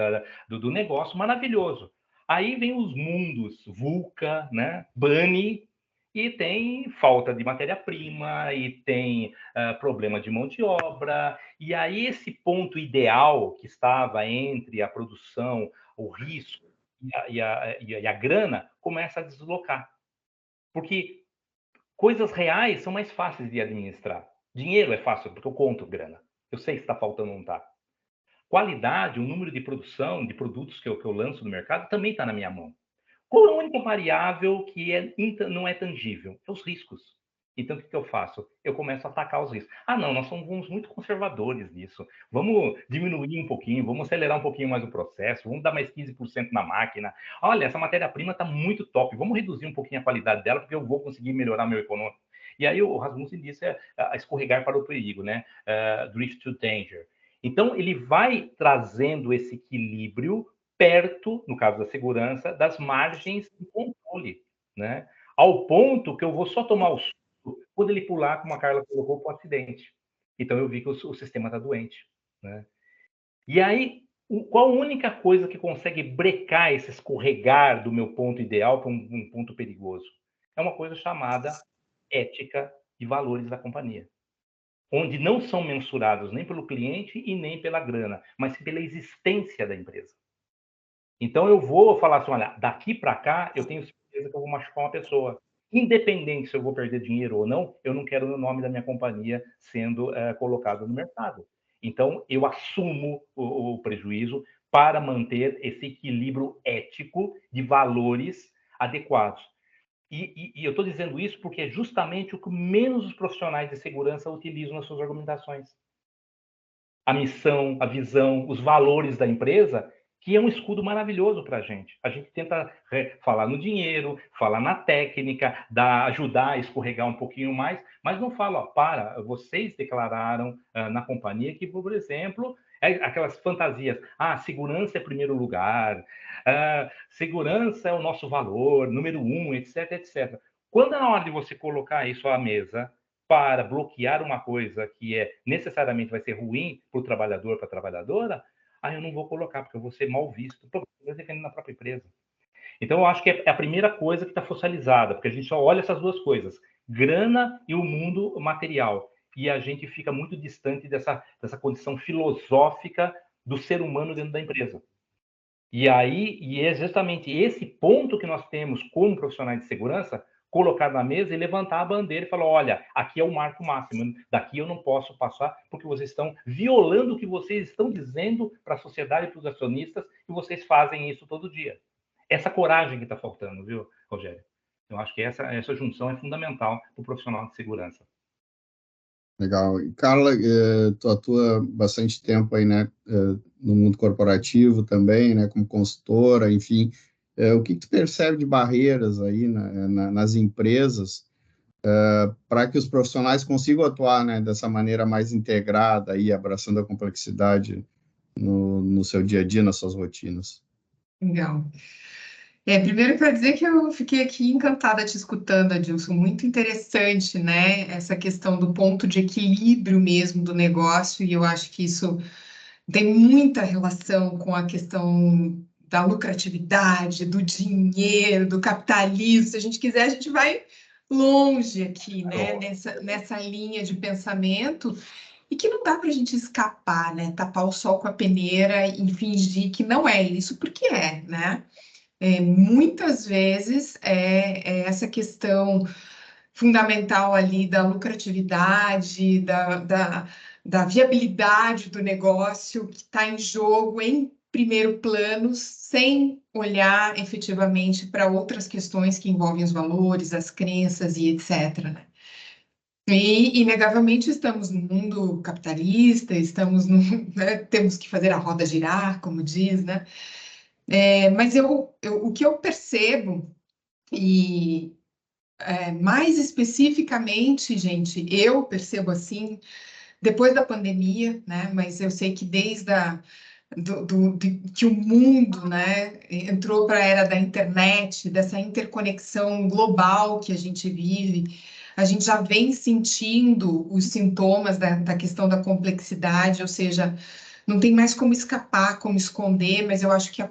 do negócio, maravilhoso. Aí vem os mundos VUCA, né? BANI, e tem falta de matéria-prima, e tem problema de mão de obra, e aí esse ponto ideal que estava entre a produção, o risco e a grana começa a deslocar. Porque coisas reais são mais fáceis de administrar. Dinheiro é fácil, porque eu conto grana. Eu sei se está faltando ou não está. Qualidade, o número de produção, de produtos que eu lanço no mercado, também está na minha mão. Qual é a única variável que não é tangível? É os riscos. Então, o que eu faço? Eu começo a atacar os riscos. Ah, não, nós somos muito conservadores nisso. Vamos diminuir um pouquinho, vamos acelerar um pouquinho mais o processo, vamos dar mais 15% na máquina. Olha, essa matéria-prima está muito top, vamos reduzir um pouquinho a qualidade dela, porque eu vou conseguir melhorar meu econômico. E aí o Rasmussen disse a escorregar para o perigo, né? Drift to danger. Então, ele vai trazendo esse equilíbrio perto, no caso da segurança, das margens de controle, né? Ao ponto que eu vou só tomar o susto quando ele pular, como a Carla colocou, para o acidente. Então eu vi que o sistema está doente, né? E aí, qual a única coisa que consegue brecar esse escorregar do meu ponto ideal para um ponto perigoso? É uma coisa chamada ética e valores da companhia, onde não são mensurados nem pelo cliente e nem pela grana, mas pela existência da empresa. Então eu vou falar assim, olha, daqui para cá eu tenho certeza que eu vou machucar uma pessoa. Independente se eu vou perder dinheiro ou não, eu não quero o nome da minha companhia sendo colocado no mercado. Então eu assumo o prejuízo para manter esse equilíbrio ético de valores adequados. E eu estou dizendo isso porque é justamente o que menos os profissionais de segurança utilizam nas suas argumentações. A missão, a visão, os valores da empresa, que é um escudo maravilhoso para a gente. A gente tenta falar no dinheiro, falar na técnica, ajudar a escorregar um pouquinho mais, mas não fala, ó, vocês declararam na companhia que, por exemplo, aquelas fantasias, segurança é primeiro lugar, segurança é o nosso valor, número 1, etc, etc. Quando é na hora de você colocar isso à mesa, para bloquear uma coisa que necessariamente vai ser ruim para o trabalhador, para a trabalhadora, eu não vou colocar, porque eu vou ser mal visto. Estou defendendo na própria empresa. Então, eu acho que é a primeira coisa que está fossilizada, porque a gente só olha essas duas coisas, grana e o mundo material. E a gente fica muito distante dessa condição filosófica do ser humano dentro da empresa. E é justamente esse ponto que nós temos como profissionais de segurança, colocar na mesa e levantar a bandeira e falar, olha, aqui é o marco máximo, daqui eu não posso passar, porque vocês estão violando o que vocês estão dizendo para a sociedade e para os acionistas, e vocês fazem isso todo dia. Essa coragem que está faltando, viu, Rogério? Eu acho que essa junção é fundamental para o profissional de segurança. Legal. E, Carla, tu atua bastante tempo aí, né, no mundo corporativo também, né, como consultora, enfim. O que tu percebe de barreiras aí nas empresas para que os profissionais consigam atuar, né, dessa maneira mais integrada, aí, abraçando a complexidade no seu dia a dia, nas suas rotinas? Legal. Primeiro, quero dizer que eu fiquei aqui encantada te escutando, Adilson. Muito interessante, né? Essa questão do ponto de equilíbrio mesmo do negócio, e eu acho que isso tem muita relação com a questão da lucratividade, do dinheiro, do capitalismo. Se a gente quiser, a gente vai longe aqui, né? Nessa linha de pensamento, e que não dá para a gente escapar, né? Tapar o sol com a peneira e fingir que não é isso, porque né? Muitas vezes é essa questão fundamental ali da lucratividade, da viabilidade do negócio que está em jogo em primeiro plano, sem olhar efetivamente para outras questões que envolvem os valores, as crenças e etc. Né? E, inegavelmente, estamos no mundo capitalista, né, temos que fazer a roda girar, como diz, né? Mas o que eu percebo, e mais especificamente, gente, eu percebo assim, depois da pandemia, né? Mas eu sei que desde que o mundo, né, entrou para a era da internet, dessa interconexão global que a gente vive, a gente já vem sentindo os sintomas da questão da complexidade, ou seja, não tem mais como escapar, como esconder, mas eu acho que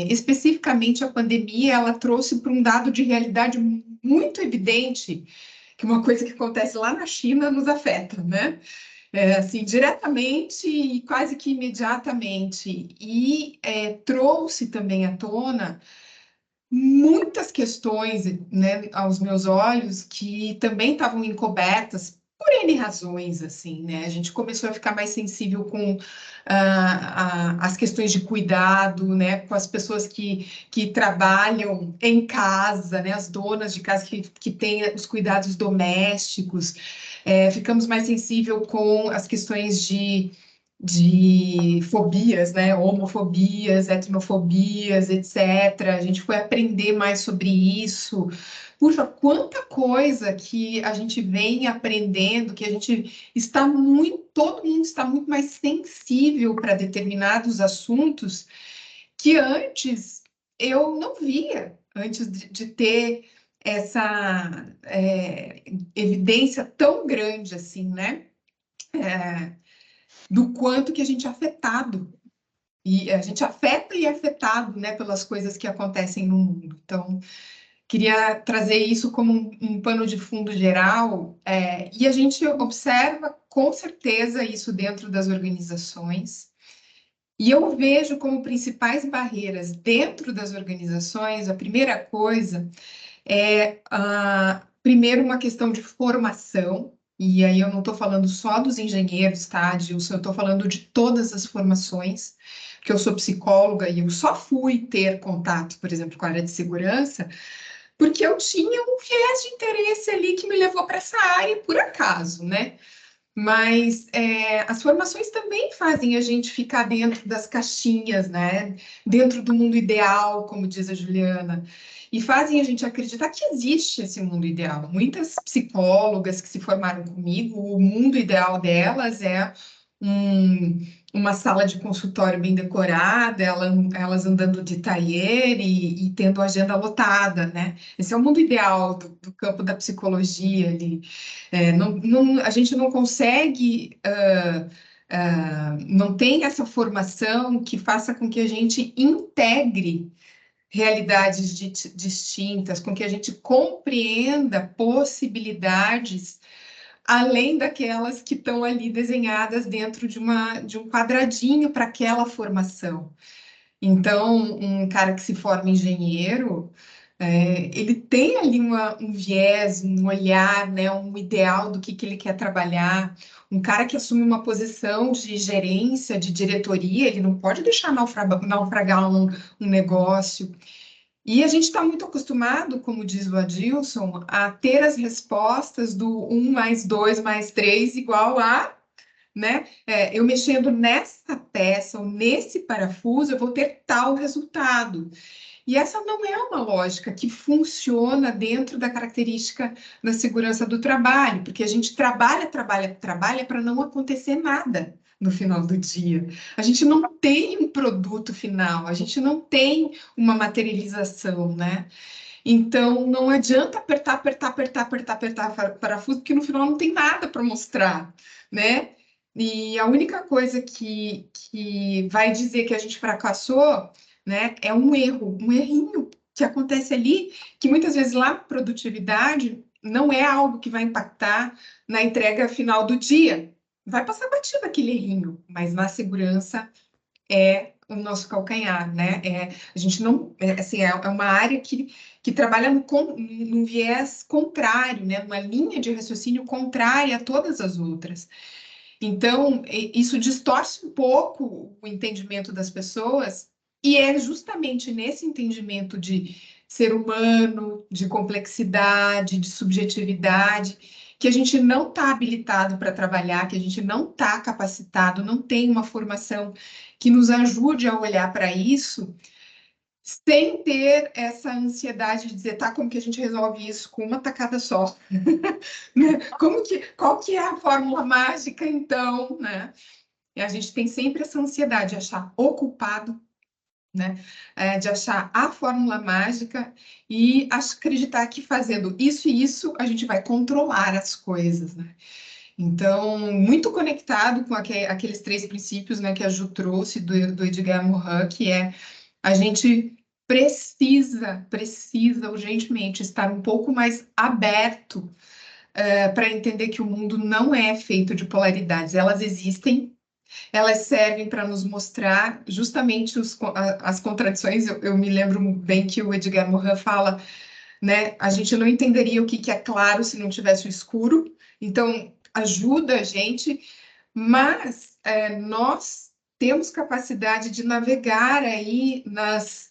especificamente a pandemia, ela trouxe para um dado de realidade muito evidente que uma coisa que acontece lá na China nos afeta, né? Assim, diretamente e quase que imediatamente. E trouxe também à tona muitas questões, né, aos meus olhos, que também estavam encobertas por N razões, assim, né? A gente começou a ficar mais sensível com as questões de cuidado, né? Com as pessoas que trabalham em casa, né? As donas de casa que têm os cuidados domésticos. Ficamos mais sensível com as questões de fobias, né? Homofobias, etnofobias, etc. A gente foi aprender mais sobre isso. Puxa, quanta coisa que a gente vem aprendendo, que a gente está todo mundo está muito mais sensível para determinados assuntos que antes eu não via, antes de ter essa evidência tão grande assim, né? Do quanto que a gente é afetado. E a gente afeta e é afetado, né, pelas coisas que acontecem no mundo. Então, queria trazer isso como um pano de fundo geral, e a gente observa com certeza isso dentro das organizações. E eu vejo como principais barreiras dentro das organizações, a primeira coisa primeiro, uma questão de formação, e aí eu não estou falando só dos engenheiros, tá, Gilson? Eu estou falando de todas as formações, porque eu sou psicóloga e eu só fui ter contato, por exemplo, com a área de segurança, porque eu tinha um viés de interesse ali que me levou para essa área por acaso, né? Mas as formações também fazem a gente ficar dentro das caixinhas, né? Dentro do mundo ideal, como diz a Juliana, e fazem a gente acreditar que existe esse mundo ideal. Muitas psicólogas que se formaram comigo, o mundo ideal delas é uma sala de consultório bem decorada, elas andando de tailleur e tendo agenda lotada, né? Esse é o mundo ideal do campo da psicologia ali. A gente não consegue, não tem essa formação que faça com que a gente integre realidades distintas, com que a gente compreenda possibilidades além daquelas que estão ali desenhadas dentro de um quadradinho para aquela formação. Então, um cara que se forma engenheiro, ele tem ali um viés, um olhar, né, um ideal do que ele quer trabalhar. Um cara que assume uma posição de gerência, de diretoria, ele não pode deixar naufragar um negócio. E a gente está muito acostumado, como diz o Adilson, a ter as respostas do 1 mais 2 mais 3 igual a, né? Eu mexendo nessa peça ou nesse parafuso, eu vou ter tal resultado. E essa não é uma lógica que funciona dentro da característica da segurança do trabalho, porque a gente trabalha para não acontecer nada no final do dia. A gente não tem um produto final, a gente não tem uma materialização, né? Então, não adianta apertar parafuso, porque no final não tem nada para mostrar, né? E a única coisa que vai dizer que a gente fracassou, né, é um erro, um errinho que acontece ali, que muitas vezes lá produtividade não é algo que vai impactar na entrega final do dia. Vai passar batido aquele errinho, mas na segurança é o nosso calcanhar, né? A gente não, assim, é uma área que trabalha num viés contrário, né? Uma linha de raciocínio contrária a todas as outras. Então, isso distorce um pouco o entendimento das pessoas, e é justamente nesse entendimento de ser humano, de complexidade, de subjetividade, que a gente não está habilitado para trabalhar, que a gente não está capacitado, não tem uma formação que nos ajude a olhar para isso, sem ter essa ansiedade de dizer, tá, como que a gente resolve isso com uma tacada só? Qual que é a fórmula mágica, então, né? E a gente tem sempre essa ansiedade de achar o culpado, né? De achar a fórmula mágica e acreditar que fazendo isso e isso a gente vai controlar as coisas, né? Então, muito conectado com aqueles 3 princípios, né, que a Ju trouxe do Edgar Morin, que é a gente precisa urgentemente estar um pouco mais aberto para entender que o mundo não é feito de polaridades. Elas existem, elas servem para nos mostrar justamente as contradições. Eu me lembro bem que o Edgar Morin fala, né, a gente não entenderia o que é claro se não tivesse o escuro, então ajuda a gente, mas nós temos capacidade de navegar aí nas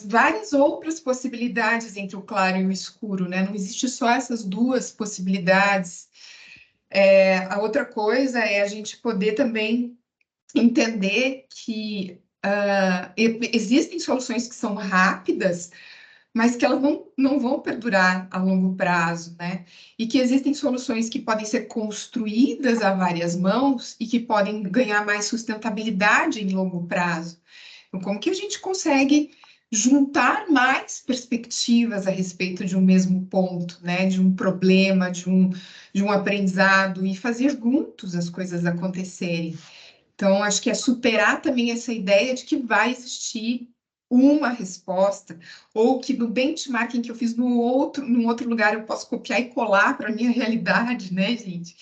várias outras possibilidades entre o claro e o escuro, né? Não existe só essas 2 possibilidades. A outra coisa é a gente poder também entender que existem soluções que são rápidas, mas que elas não vão perdurar a longo prazo, né? E que existem soluções que podem ser construídas a várias mãos e que podem ganhar mais sustentabilidade em longo prazo. Então, como que a gente consegue juntar mais perspectivas a respeito de um mesmo ponto, né? De um problema, de um aprendizado e fazer juntos as coisas acontecerem. Então, acho que é superar também essa ideia de que vai existir uma resposta, ou que no benchmarking que eu fiz num outro lugar eu posso copiar e colar para a minha realidade, né, gente?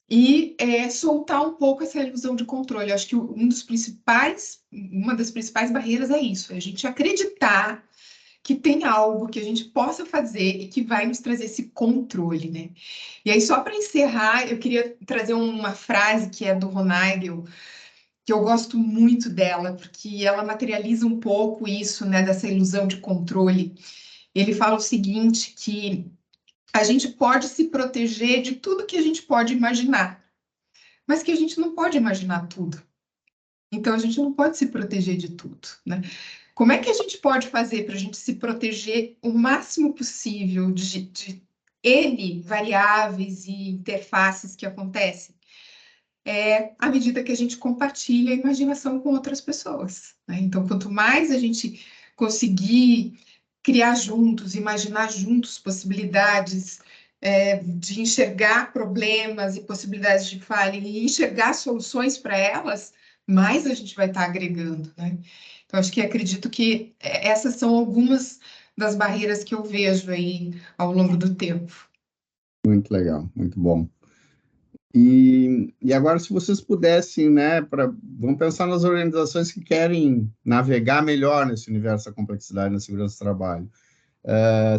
E soltar um pouco essa ilusão de controle. Eu acho que uma das principais barreiras é isso, é a gente acreditar que tem algo que a gente possa fazer e que vai nos trazer esse controle, né? E aí, só para encerrar, eu queria trazer uma frase que é do Ron Nagel, que eu gosto muito dela, porque ela materializa um pouco isso, né, dessa ilusão de controle. Ele fala o seguinte, que a gente pode se proteger de tudo que a gente pode imaginar, mas que a gente não pode imaginar tudo. Então, a gente não pode se proteger de tudo, né? Como é que a gente pode fazer para a gente se proteger o máximo possível de N variáveis e interfaces que acontecem? À medida que a gente compartilha a imaginação com outras pessoas, né? Então, quanto mais a gente conseguir criar juntos, imaginar juntos possibilidades, de enxergar problemas e possibilidades de falha e enxergar soluções para elas, mais a gente vai estar agregando, né? Então, acredito que essas são algumas das barreiras que eu vejo aí ao longo do tempo. Muito legal, muito bom. E agora, se vocês pudessem, né, vamos pensar nas organizações que querem navegar melhor nesse universo da complexidade na segurança do trabalho.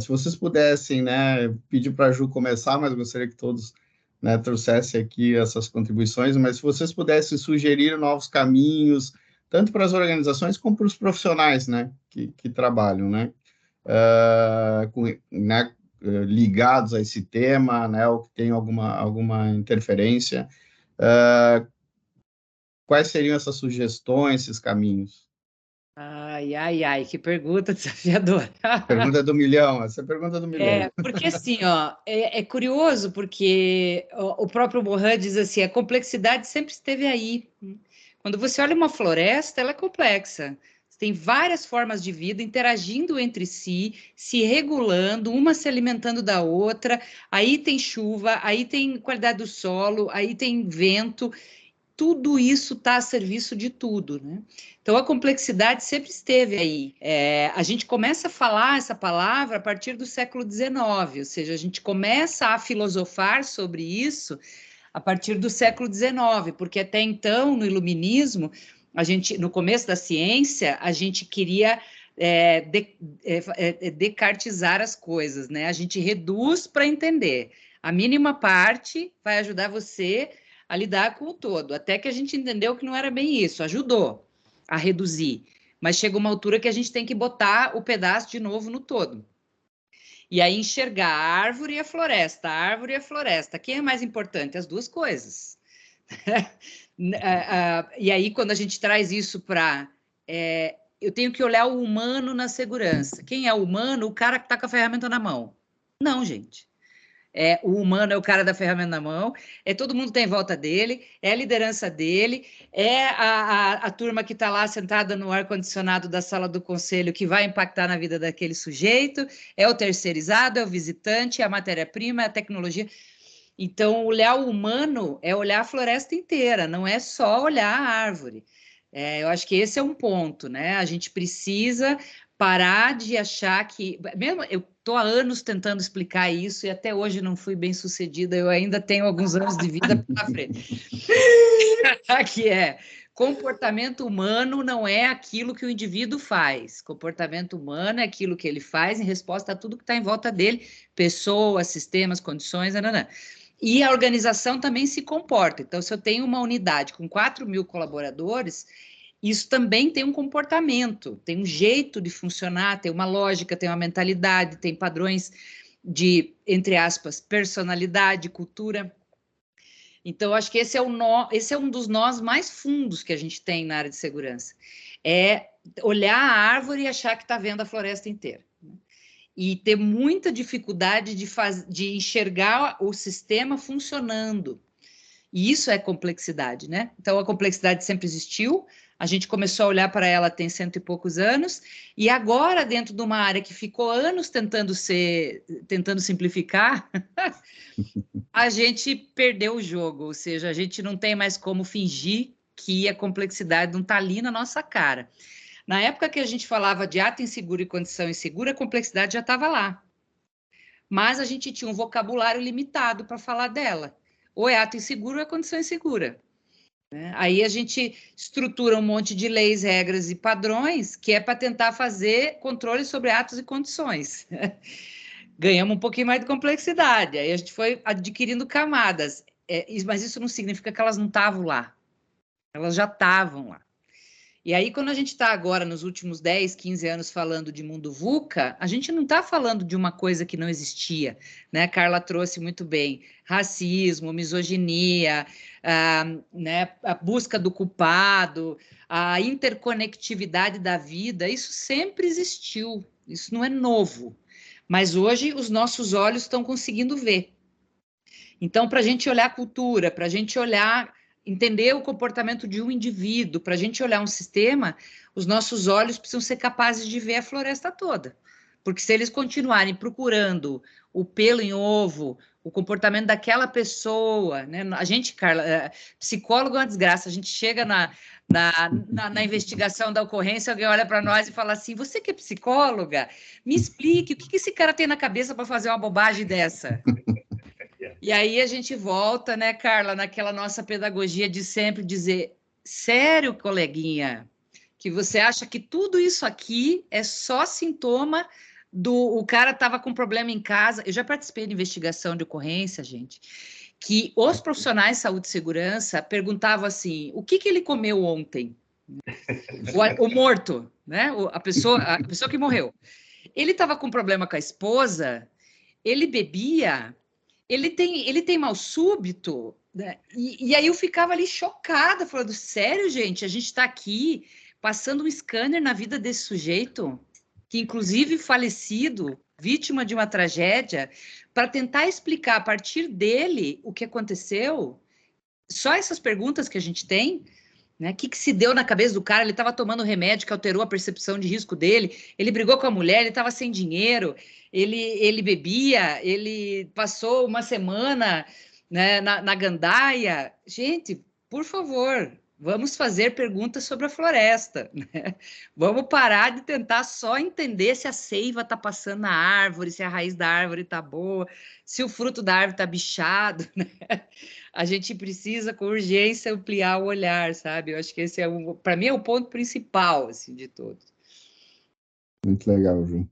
Se vocês pudessem, né, pedir para a Ju começar, mas gostaria que todos, né, trouxessem aqui essas contribuições, mas se vocês pudessem sugerir novos caminhos, tanto para as organizações como para os profissionais, né, que trabalham, né, ligados a esse tema, né, ou que tem alguma interferência, quais seriam essas sugestões, esses caminhos? Ai, que pergunta desafiadora. Pergunta do milhão, essa é a pergunta do milhão. Porque assim, ó, é curioso, porque o próprio Mohan diz assim, a complexidade sempre esteve aí. Quando você olha uma floresta, ela é complexa. Tem várias formas de vida interagindo entre si, se regulando, uma se alimentando da outra. Aí tem chuva, aí tem qualidade do solo, aí tem vento. Tudo isso está a serviço de tudo, né? Então, a complexidade sempre esteve aí. A gente começa a falar essa palavra a partir do século XIX, ou seja, a gente começa a filosofar sobre isso a partir do século XIX, porque até então, no iluminismo, no começo da ciência, a gente queria descartizar as coisas, né? A gente reduz para entender. A mínima parte vai ajudar você a lidar com o todo, até que a gente entendeu que não era bem isso, ajudou a reduzir, mas chega uma altura que a gente tem que botar o pedaço de novo no todo. E aí enxergar a árvore e a floresta, quem é mais importante? As duas coisas. E aí, quando a gente traz isso para... eu tenho que olhar o humano na segurança. Quem é o humano? O cara que está com a ferramenta na mão. Não, gente. O humano é o cara da ferramenta na mão, todo mundo tem em volta dele, é a liderança dele, é a turma que está lá sentada no ar-condicionado da sala do conselho que vai impactar na vida daquele sujeito, é o terceirizado, é o visitante, é a matéria-prima, é a tecnologia. Então, olhar o humano é olhar a floresta inteira, não é só olhar a árvore. Eu acho que esse é um ponto, né? A gente precisa parar de achar que... Mesmo eu estou há anos tentando explicar isso e até hoje não fui bem sucedida, eu ainda tenho alguns anos de vida pela frente. Que comportamento humano não é aquilo que o indivíduo faz. Comportamento humano é aquilo que ele faz em resposta a tudo que está em volta dele, pessoas, sistemas, condições, nananã. E a organização também se comporta. Então, se eu tenho uma unidade com 4.000 colaboradores, isso também tem um comportamento, tem um jeito de funcionar, tem uma lógica, tem uma mentalidade, tem padrões de, entre aspas, personalidade, cultura. Então, acho que esse é um dos nós mais fundos que a gente tem na área de segurança. É olhar a árvore e achar que está vendo a floresta inteira. E ter muita dificuldade de enxergar o sistema funcionando. E isso é complexidade, né? Então, a complexidade sempre existiu, a gente começou a olhar para ela tem 100 e poucos anos, e agora, dentro de uma área que ficou anos tentando simplificar, a gente perdeu o jogo, ou seja, a gente não tem mais como fingir que a complexidade não está ali na nossa cara. Na época que a gente falava de ato inseguro e condição insegura, a complexidade já estava lá. Mas a gente tinha um vocabulário limitado para falar dela. Ou é ato inseguro ou é condição insegura. Aí a gente estrutura um monte de leis, regras e padrões que é para tentar fazer controle sobre atos e condições. Ganhamos um pouquinho mais de complexidade. Aí a gente foi adquirindo camadas. Mas isso não significa que elas não estavam lá. Elas já estavam lá. E aí, quando a gente está agora, nos últimos 10, 15 anos, falando de mundo VUCA, a gente não está falando de uma coisa que não existia, né? A Carla trouxe muito bem. Racismo, misoginia, né? A busca do culpado, a interconectividade da vida, isso sempre existiu, isso não é novo. Mas hoje os nossos olhos estão conseguindo ver. Então, para a gente olhar a cultura, para a gente olhar... entender o comportamento de um indivíduo, para a gente olhar um sistema, os nossos olhos precisam ser capazes de ver a floresta toda. Porque se eles continuarem procurando o pelo em ovo, o comportamento daquela pessoa, né? A gente, Carla, psicólogo é uma desgraça, a gente chega na investigação da ocorrência, alguém olha para nós e fala assim, você que é psicóloga, me explique, o que esse cara tem na cabeça para fazer uma bobagem dessa? E aí a gente volta, né, Carla, naquela nossa pedagogia de sempre dizer, sério, coleguinha, que você acha que tudo isso aqui é só sintoma o cara estava com problema em casa. Eu já participei de investigação de ocorrência, gente, que os profissionais de saúde e segurança perguntavam assim, o que ele comeu ontem? O morto, né? A pessoa que morreu. Ele estava com problema com a esposa, ele bebia... Ele tem mal súbito, né? E aí eu ficava ali chocada, falando, sério, gente, a gente está aqui passando um scanner na vida desse sujeito, que inclusive falecido, vítima de uma tragédia, para tentar explicar a partir dele o que aconteceu. Só essas perguntas que a gente tem, né? O que se deu na cabeça do cara? Ele estava tomando remédio que alterou a percepção de risco dele, ele brigou com a mulher, ele estava sem dinheiro, ele bebia, ele passou uma semana, né, na gandaia. Gente, por favor, vamos fazer perguntas sobre a floresta, né? Vamos parar de tentar só entender se a seiva está passando na árvore, se a raiz da árvore está boa, se o fruto da árvore está bichado, né? A gente precisa, com urgência, ampliar o olhar, sabe? Eu acho que esse para mim, é o ponto principal, assim, de todos. Muito legal, Ju.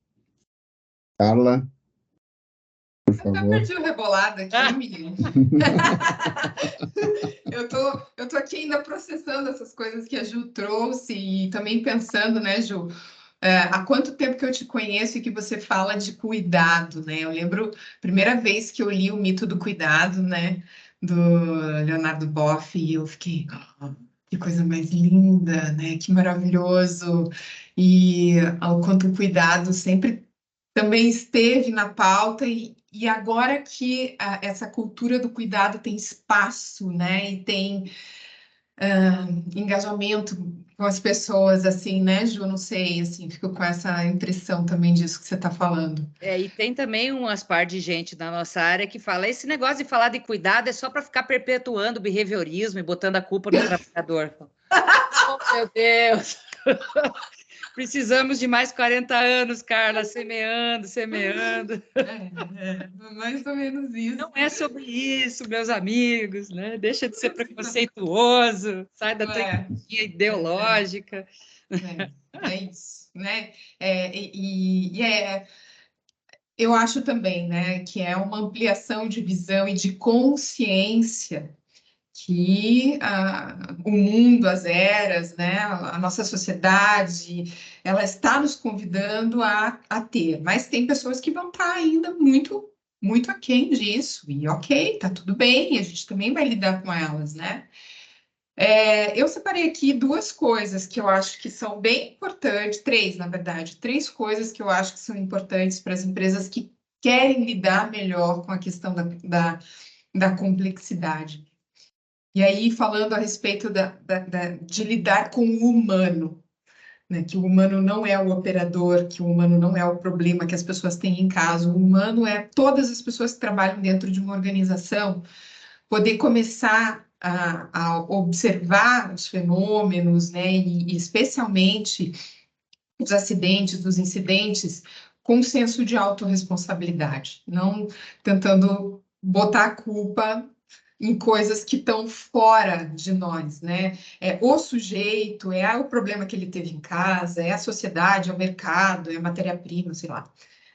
Carla, por favor. Eu perdi o rebolado aqui, menino. eu tô aqui ainda processando essas coisas que a Ju trouxe e também pensando, né, Ju, há quanto tempo que eu te conheço e que você fala de cuidado, né? Eu lembro a primeira vez que eu li o Mito do Cuidado, né, do Leonardo Boff, e eu fiquei, que coisa mais linda, né? Que maravilhoso. E ao quanto o cuidado sempre também esteve na pauta e agora que essa cultura do cuidado tem espaço, né? E tem engajamento com as pessoas, assim, né, Ju? Não sei, assim, fico com essa impressão também disso que você está falando. E tem também umas par de gente na nossa área que fala, esse negócio de falar de cuidado é só para ficar perpetuando o behaviorismo e botando a culpa no trabalhador. Oh, meu Deus! Precisamos de mais 40 anos, Carla, semeando. Mais ou menos isso. Não é sobre isso, meus amigos, né? Deixa de ser preconceituoso, sai da tecnologia ideológica. É isso, né? Eu acho também, né, que é uma ampliação de visão e de consciência que o mundo, as eras, né, a nossa sociedade, ela está nos convidando a ter, mas tem pessoas que vão estar ainda muito aquém disso, e ok, tá tudo bem, a gente também vai lidar com elas, né? Eu separei aqui duas coisas que eu acho que são bem importantes, três, na verdade, três coisas que eu acho que são importantes para as empresas que querem lidar melhor com a questão da complexidade. E aí, falando a respeito de lidar com o humano, né? Que o humano não é o operador, que o humano não é o problema que as pessoas têm em casa. O humano é todas as pessoas que trabalham dentro de uma organização, poder começar a observar os fenômenos, né? E especialmente os acidentes, os incidentes, com um senso de autorresponsabilidade, não tentando botar a culpa em coisas que estão fora de nós, né? É o sujeito, é o problema que ele teve em casa, é a sociedade, é o mercado, é a matéria-prima, sei lá.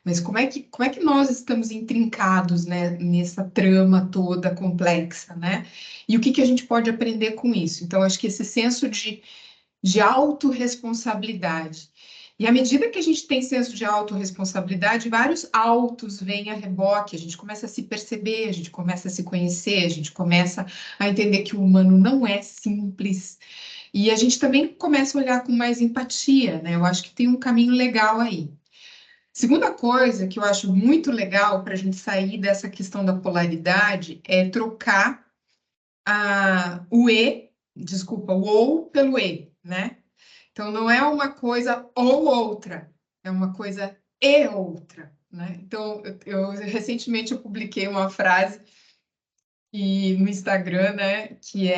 Mas como é que nós estamos intrincados, né, nessa trama toda complexa, né? E o que que a gente pode aprender com isso? Então, acho que esse senso de autorresponsabilidade. E à medida que a gente tem senso de autorresponsabilidade, vários autos vêm a reboque, a gente começa a se perceber, a gente começa a se conhecer, a gente começa a entender que o humano não é simples. E a gente também começa a olhar com mais empatia, né? Eu acho que tem um caminho legal aí. Segunda coisa que eu acho muito legal para a gente sair dessa questão da polaridade é trocar o ou pelo e, né? Então, não é uma coisa ou outra, é uma coisa e outra, né? Então, recentemente eu publiquei uma frase no Instagram, né, que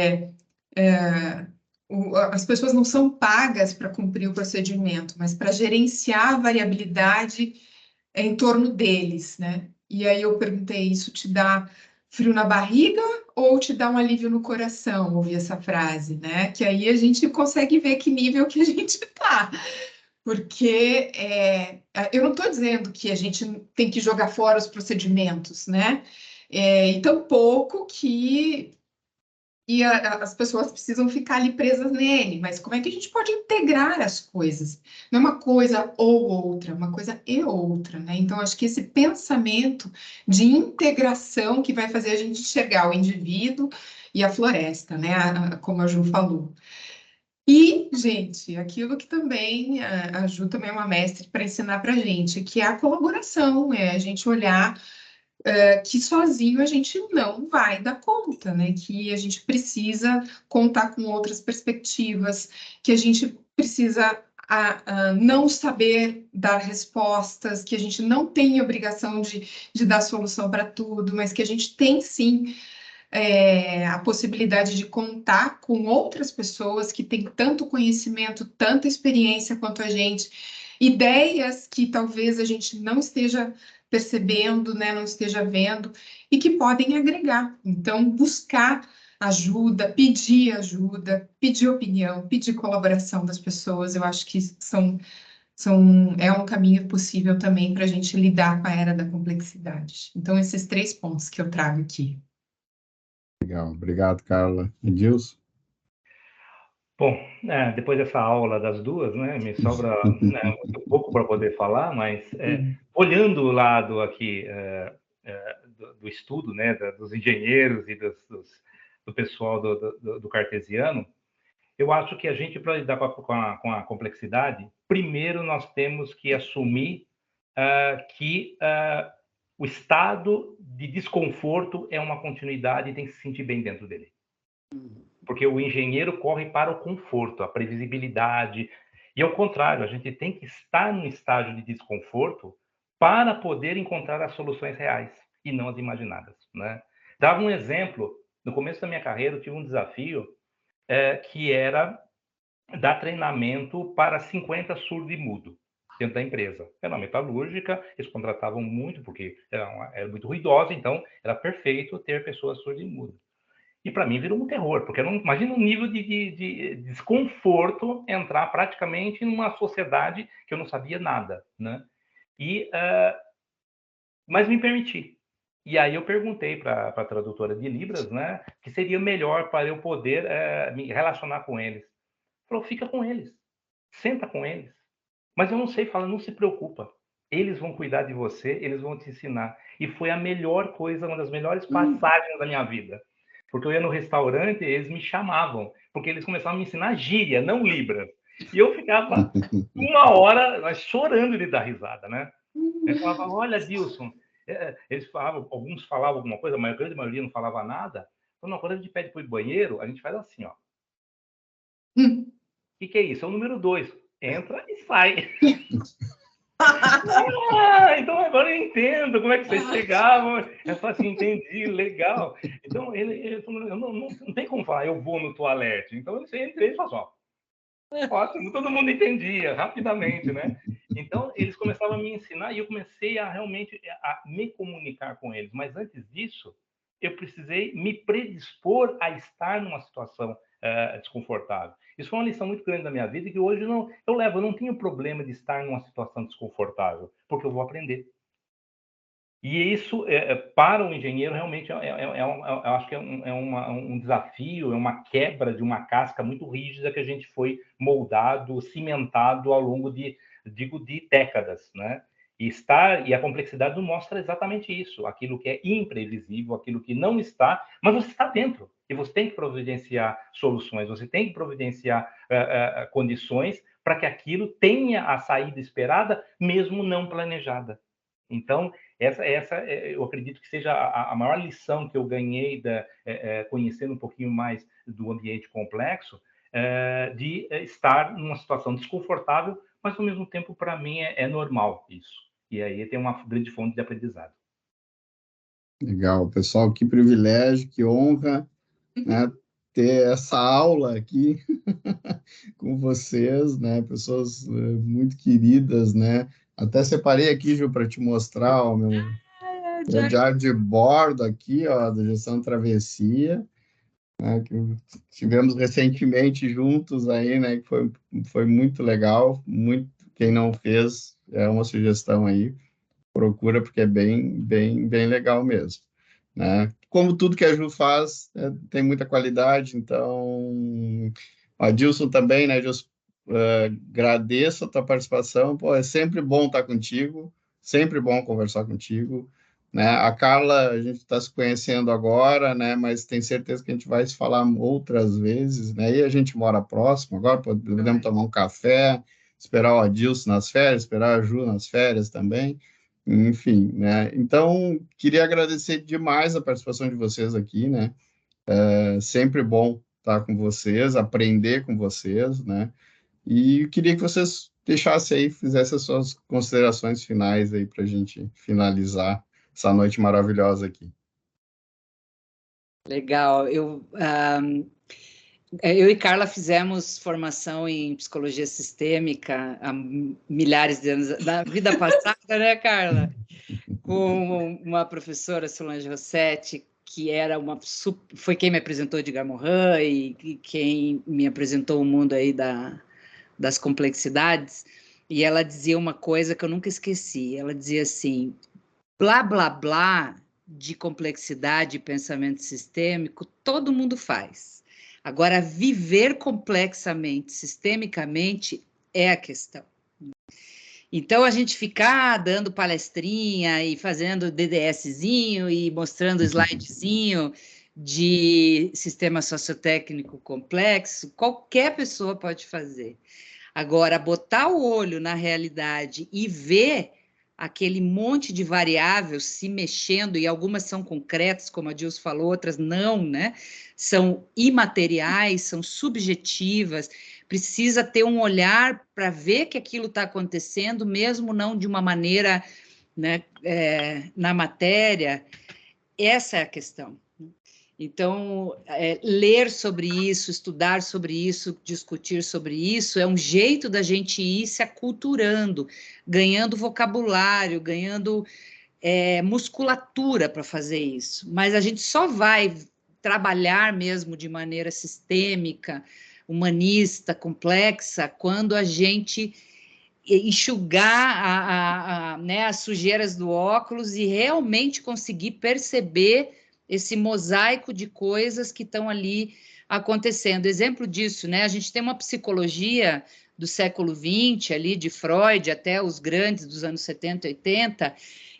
as pessoas não são pagas para cumprir o procedimento, mas para gerenciar a variabilidade em torno deles, né? E aí eu perguntei, isso te dá frio na barriga ou te dá um alívio no coração, ouvir essa frase, né? Que aí a gente consegue ver que nível que a gente está. Porque eu não estou dizendo que a gente tem que jogar fora os procedimentos, né? E tampouco que as pessoas precisam ficar ali presas nele, mas como é que a gente pode integrar as coisas? Não é uma coisa ou outra, é uma coisa e outra, né? Então, acho que esse pensamento de integração que vai fazer a gente enxergar o indivíduo e a floresta, né? Como a Ju falou. E, gente, aquilo que também a Ju também é uma mestre para ensinar para a gente, que é a colaboração, é a gente olhar que sozinho a gente não vai dar conta, né? Que a gente precisa contar com outras perspectivas, que a gente precisa não saber dar respostas, que a gente não tem obrigação de dar solução para tudo, mas que a gente tem sim a possibilidade de contar com outras pessoas que têm tanto conhecimento, tanta experiência quanto a gente, ideias que talvez a gente não esteja percebendo, né, não esteja vendo, e que podem agregar. Então, buscar ajuda, pedir opinião, pedir colaboração das pessoas, eu acho que é um caminho possível também para a gente lidar com a era da complexidade. Então, esses 3 pontos que eu trago aqui. Legal, obrigado, Carla. Edilson? Bom, depois dessa aula das duas, né, me sobra muito pouco para poder falar, mas olhando o lado aqui do estudo, né, dos engenheiros e do pessoal do cartesiano, eu acho que a gente, para lidar com a complexidade, primeiro nós temos que assumir que o estado de desconforto é uma continuidade e tem que se sentir bem dentro dele. Porque o engenheiro corre para o conforto, a previsibilidade. E ao contrário, a gente tem que estar num estágio de desconforto para poder encontrar as soluções reais e não as imaginadas, né? Dava um exemplo, no começo da minha carreira eu tive um desafio que era dar treinamento para 50 surdo e mudo dentro da empresa. Era uma metalúrgica, eles contratavam muito, porque era muito ruidosa, então era perfeito ter pessoas surdas e mudas. E para mim virou um terror, porque eu não imagino um nível de desconforto entrar praticamente numa sociedade que eu não sabia nada, né? Mas me permiti. E aí eu perguntei para a tradutora de Libras, né, que seria melhor para eu poder me relacionar com eles. Falou, fica com eles, senta com eles. Mas eu não sei falar, não se preocupa. Eles vão cuidar de você, eles vão te ensinar. E foi a melhor coisa, uma das melhores passagens da minha vida. Porque eu ia no restaurante e eles me chamavam, porque eles começavam a me ensinar gíria, não Libras. E eu ficava uma hora chorando de dar risada, né? Eles falavam, olha, Dilson, eles falavam, alguns falavam alguma coisa, mas a grande maioria não falava nada, Então, não, quando a gente pede para ir banheiro, a gente faz assim, ó. Hum. O que é isso? É o número 2. Entra e sai. Ah, então agora eu entendo como é que vocês chegavam. Eu falo assim, entendi, legal. Então, ele falou, não tem como falar, eu vou no toalete. Então, você entra e fala só. Ótimo, todo mundo entendia rapidamente, né? Então, eles começavam a me ensinar e eu comecei a realmente a me comunicar com eles. Mas antes disso, eu precisei me predispor a estar numa situação desconfortável. Isso foi uma lição muito grande da minha vida e que hoje eu não tenho problema de estar numa situação desconfortável, porque eu vou aprender. E isso, para o engenheiro, realmente, eu acho que um desafio, é uma quebra de uma casca muito rígida que a gente foi moldado, cimentado ao longo de décadas, né? E a complexidade mostra exatamente isso, aquilo que é imprevisível, aquilo que não está, mas você está dentro, e você tem que providenciar soluções, você tem que providenciar condições para que aquilo tenha a saída esperada, mesmo não planejada. Então, eu acredito que seja a maior lição que eu ganhei conhecendo um pouquinho mais do ambiente complexo, de estar numa situação desconfortável, mas ao mesmo tempo, para mim, é normal isso. E aí tem uma grande fonte de aprendizado. Legal, pessoal, que privilégio, que honra, né, ter essa aula aqui com vocês, né, pessoas muito queridas, né. Até separei aqui, Ju, para te mostrar o meu diário de bordo aqui, ó, da Gestão Travessia, né, que tivemos recentemente juntos aí, né, que foi muito legal, muito, quem não fez, é uma sugestão aí, procura, porque é bem legal mesmo, né? Como tudo que a Ju faz, tem muita qualidade, então, o Adilson também, né, Adilson, agradeço a tua participação, pô, é sempre bom estar contigo, sempre bom conversar contigo, né? A Carla, a gente está se conhecendo agora, né, mas tenho certeza que a gente vai se falar outras vezes, né, e a gente mora próximo, agora podemos tomar um café, esperar o Adilson nas férias, esperar a Ju nas férias também, enfim, né? Então, queria agradecer demais a participação de vocês aqui, né? É sempre bom estar com vocês, aprender com vocês, né? E queria que vocês deixassem aí, fizessem as suas considerações finais aí para a gente finalizar essa noite maravilhosa aqui. Legal. Eu e Carla fizemos formação em psicologia sistêmica há milhares de anos, na vida passada, né, Carla? Com uma professora, Solange Rossetti, que foi quem me apresentou Edgar Morin e quem me apresentou o mundo aí das complexidades. E ela dizia uma coisa que eu nunca esqueci. Ela dizia assim: blá, blá, blá de complexidade e pensamento sistêmico, todo mundo faz. Agora, viver complexamente, sistemicamente, é a questão. Então, a gente ficar dando palestrinha e fazendo DDSzinho e mostrando slidezinho de sistema sociotécnico complexo, qualquer pessoa pode fazer. Agora, botar o olho na realidade e ver aquele monte de variáveis se mexendo, e algumas são concretas, como a Dilson falou, outras não, né? São imateriais, são subjetivas, precisa ter um olhar para ver que aquilo está acontecendo, mesmo não de uma maneira, né, na matéria. Essa é a questão. Então, ler sobre isso, estudar sobre isso, discutir sobre isso, é um jeito da gente ir se aculturando, ganhando vocabulário, ganhando musculatura para fazer isso. Mas a gente só vai trabalhar mesmo de maneira sistêmica, humanista, complexa, quando a gente enxugar né, as sujeiras do óculos e realmente conseguir perceber esse mosaico de coisas que estão ali acontecendo. Exemplo disso, né? A gente tem uma psicologia do século XX, ali de Freud até os grandes dos anos 70, 80,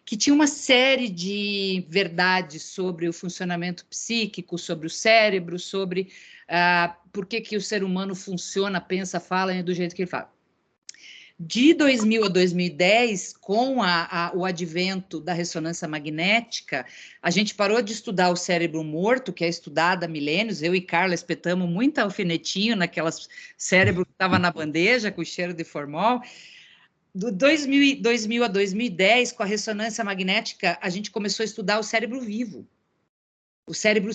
que tinha uma série de verdades sobre o funcionamento psíquico, sobre o cérebro, sobre por que o ser humano funciona, pensa, fala do jeito que ele fala. De 2000 a 2010, com o advento da ressonância magnética, a gente parou de estudar o cérebro morto, que é estudado há milênios. Eu e Carla espetamos muito alfinetinho naquelas cérebro que estava na bandeja, com cheiro de formol. Do 2000 a 2010, com a ressonância magnética, a gente começou a estudar o cérebro vivo. O cérebro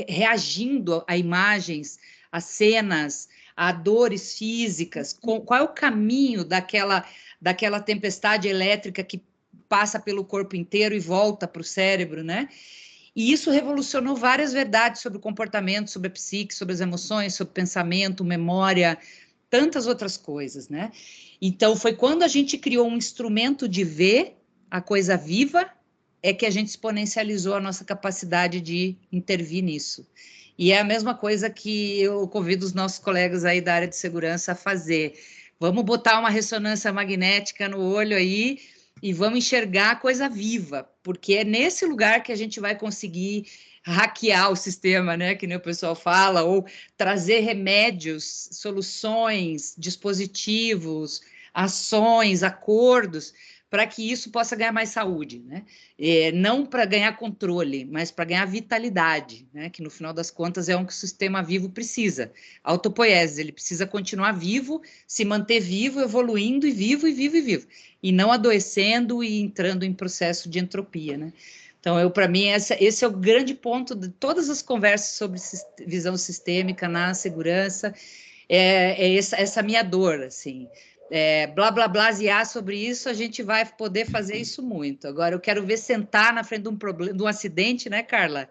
reagindo a imagens, a cenas, a dores físicas. Qual é o caminho daquela tempestade elétrica que passa pelo corpo inteiro e volta para o cérebro, né? E isso revolucionou várias verdades sobre o comportamento, sobre a psique, sobre as emoções, sobre pensamento, memória, tantas outras coisas, né? Então, foi quando a gente criou um instrumento de ver a coisa viva, é que a gente exponencializou a nossa capacidade de intervir nisso. E é a mesma coisa que eu convido os nossos colegas aí da área de segurança a fazer. Vamos botar uma ressonância magnética no olho aí e vamos enxergar a coisa viva, porque é nesse lugar que a gente vai conseguir hackear o sistema, né, que nem o pessoal fala, ou trazer remédios, soluções, dispositivos, ações, acordos, para que isso possa ganhar mais saúde, né? Não para ganhar controle, mas para ganhar vitalidade, né? Que no final das contas é o que o sistema vivo precisa. A autopoiesis, ele precisa continuar vivo, se manter vivo, evoluindo e vivo, e vivo, e vivo. E não adoecendo e entrando em processo de entropia, né? Então, para mim, esse é o grande ponto de todas as conversas sobre visão sistêmica na segurança, essa minha dor, assim. Blá, blá, blasear sobre isso, a gente vai poder fazer isso muito. Agora, eu quero ver sentar na frente de um problema, de um acidente, né, Carla?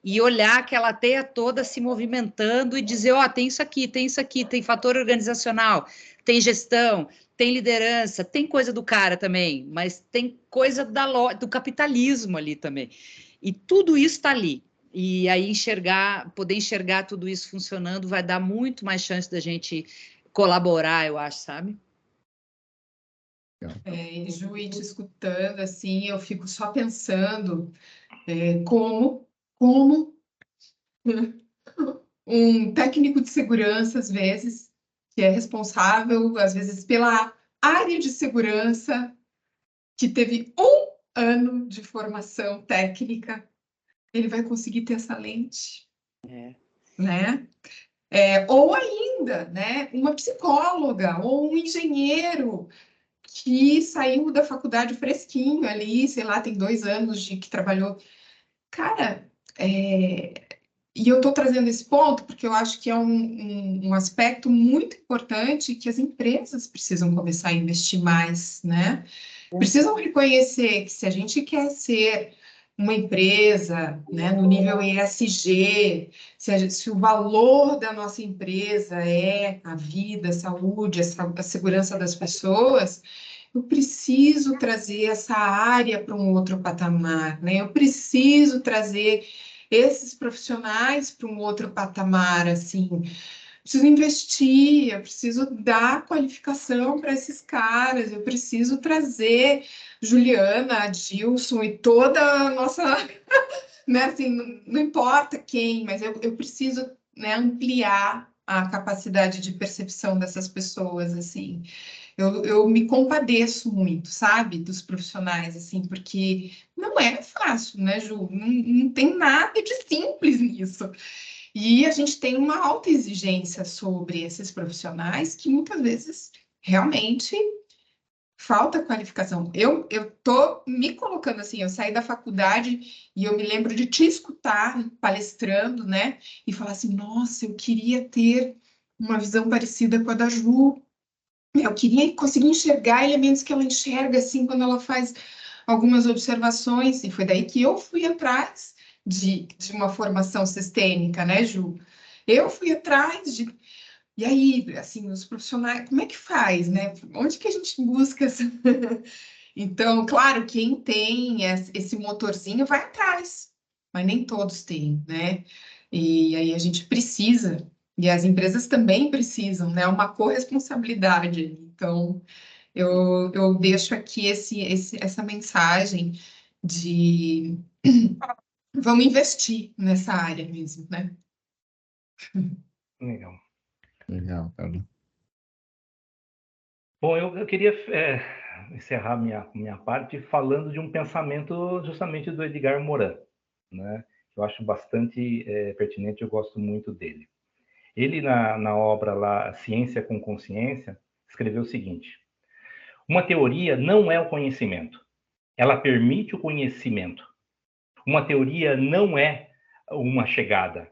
E olhar aquela teia toda se movimentando e dizer, tem isso aqui, tem fator organizacional, tem gestão, tem liderança, tem coisa do cara também, mas tem coisa do capitalismo ali também. E tudo isso está ali. E aí poder enxergar tudo isso funcionando vai dar muito mais chance da gente colaborar, eu acho, sabe? Ju, e te escutando, assim, eu fico só pensando como um técnico de segurança, às vezes, que é responsável, às vezes, pela área de segurança, que teve 1 ano de formação técnica, ele vai conseguir ter essa lente, né? Ou ainda, né, uma psicóloga ou um engenheiro que saiu da faculdade fresquinho ali, sei lá, tem 2 anos de que trabalhou. Cara, e eu estou trazendo esse ponto porque eu acho que é um aspecto muito importante que as empresas precisam começar a investir mais, né? Precisam reconhecer que se a gente quer ser uma empresa, né, no nível ESG, se o valor da nossa empresa é a vida, a saúde, a segurança das pessoas, eu preciso trazer essa área para um outro patamar, né? Eu preciso trazer esses profissionais para um outro patamar, assim. Preciso investir, eu preciso dar qualificação para esses caras, eu preciso trazer Juliana, Adilson e toda a nossa, né, assim, não importa quem, mas eu preciso, né, ampliar a capacidade de percepção dessas pessoas, assim. Eu me compadeço muito, sabe, dos profissionais, assim, porque não é fácil, né, Ju? Não tem nada de simples nisso. E a gente tem uma alta exigência sobre esses profissionais que muitas vezes realmente falta qualificação. Eu tô me colocando assim, eu saí da faculdade e eu me lembro de te escutar palestrando, né? E falar assim, nossa, eu queria ter uma visão parecida com a da Ju. Eu queria conseguir enxergar elementos que ela enxerga, assim, quando ela faz algumas observações, e foi daí que eu fui atrás de uma formação sistêmica, né, Ju? Eu fui atrás de... E aí, assim, os profissionais, como é que faz, né? Onde que a gente busca essa... Então, claro, quem tem esse motorzinho vai atrás, mas nem todos têm, né? E aí a gente precisa, e as empresas também precisam, né? Uma corresponsabilidade. Então, eu deixo aqui essa mensagem de vamos investir nessa área mesmo, né? Legal. Legal, Carla. Bom, eu queria encerrar minha parte falando de um pensamento justamente do Edgar Morin, né? Eu acho bastante pertinente, eu gosto muito dele. Ele, na obra lá, Ciência com Consciência, escreveu o seguinte: uma teoria não é o conhecimento, ela permite o conhecimento. Uma teoria não é uma chegada,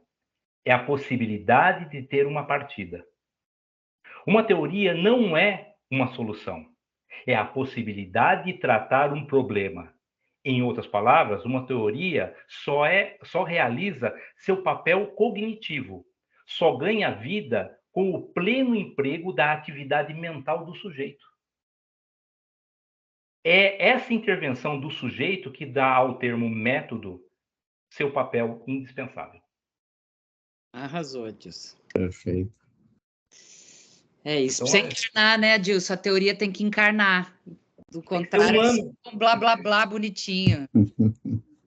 é a possibilidade de ter uma partida. Uma teoria não é uma solução, é a possibilidade de tratar um problema. Em outras palavras, uma teoria só realiza seu papel cognitivo, só ganha vida com o pleno emprego da atividade mental do sujeito. É essa intervenção do sujeito que dá ao termo método seu papel indispensável. Arrasou, Adilson. Perfeito. É isso. Então, Precisa encarnar, né, Adilson? A teoria tem que encarnar. Do contrário, é um blá, blá, blá bonitinho.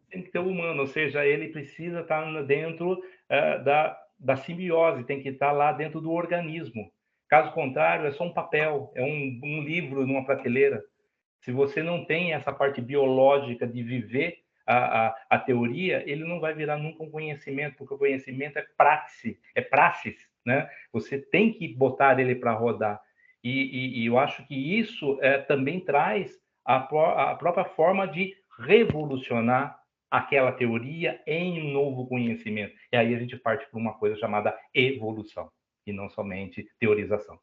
Tem que ter o humano, ou seja, ele precisa estar dentro da simbiose, tem que estar lá dentro do organismo. Caso contrário, é só um papel, é um livro numa prateleira. Se você não tem essa parte biológica de viver a teoria, ele não vai virar nunca um conhecimento, porque o conhecimento é praxis, né? Você tem que botar ele para rodar. E eu acho que isso também traz a própria forma de revolucionar aquela teoria em um novo conhecimento. E aí a gente parte para uma coisa chamada evolução, e não somente teorização.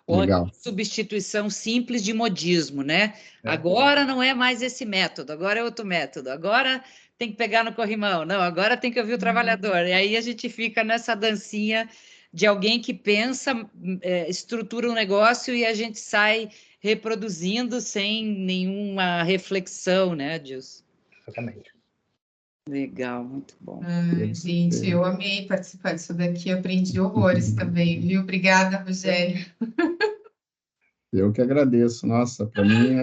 Ou substituição simples de modismo, né? Agora não é mais esse método, agora é outro método. Agora tem que pegar no corrimão. Não, agora tem que ouvir o trabalhador. E aí a gente fica nessa dancinha de alguém que pensa, estrutura um negócio e a gente sai reproduzindo sem nenhuma reflexão, né, Adilson? Exatamente. Legal, muito bom. Gente, eu amei participar disso daqui, aprendi horrores também, viu? Obrigada, Rogério. Eu que agradeço. Nossa, para mim,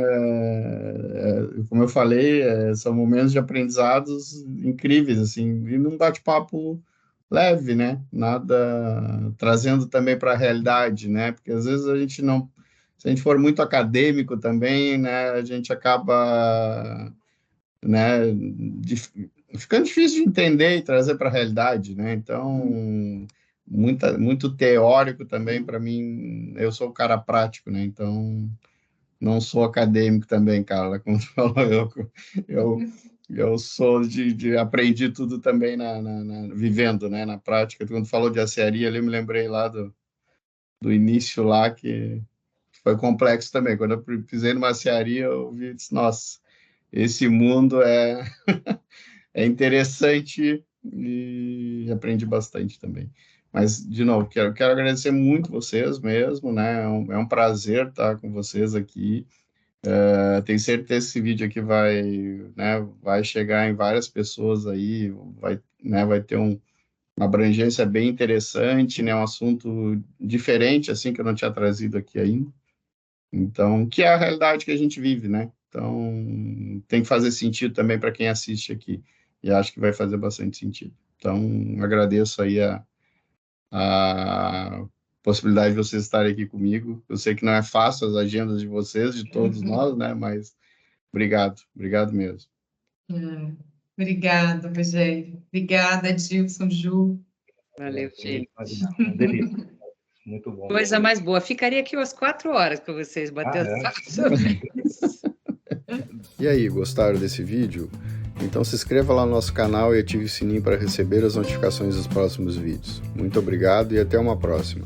como eu falei, são momentos de aprendizados incríveis, assim, e num bate-papo leve, né? Nada trazendo também para a realidade, né? Porque às vezes a gente não, se a gente for muito acadêmico também, né? A gente acaba, né? Ficando difícil de entender e trazer para a realidade, né? Então, muito teórico também, para mim, eu sou o cara prático, né? Então, não sou acadêmico também, Carla, como tu falou, eu sou aprendi tudo também vivendo, né? Na prática. Quando falou de aciaria, ali eu me lembrei lá do início lá, que foi complexo também. Quando eu pisei numa aciaria, eu vi, disse, nossa, esse mundo é interessante e aprendi bastante também. Mas, de novo, quero agradecer muito vocês mesmo, né? É um prazer estar com vocês aqui. Tenho certeza que esse vídeo aqui vai chegar em várias pessoas aí, vai ter uma abrangência bem interessante, né? Um assunto diferente, assim, que eu não tinha trazido aqui ainda. Então, que é a realidade que a gente vive, né? Então, tem que fazer sentido também para quem assiste aqui. E acho que vai fazer bastante sentido. Então, agradeço aí a possibilidade de vocês estarem aqui comigo. Eu sei que não é fácil as agendas de vocês, de todos nós, né? Mas obrigado mesmo. Obrigada, Rogério. Obrigada, Adilson, Ju. Valeu, gente. Uma delícia. Muito bom. Coisa mais boa. Ficaria aqui umas 4 horas com vocês, batendo papo sobre isso. E aí, gostaram desse vídeo? Então se inscreva lá no nosso canal e ative o sininho para receber as notificações dos próximos vídeos. Muito obrigado e até uma próxima.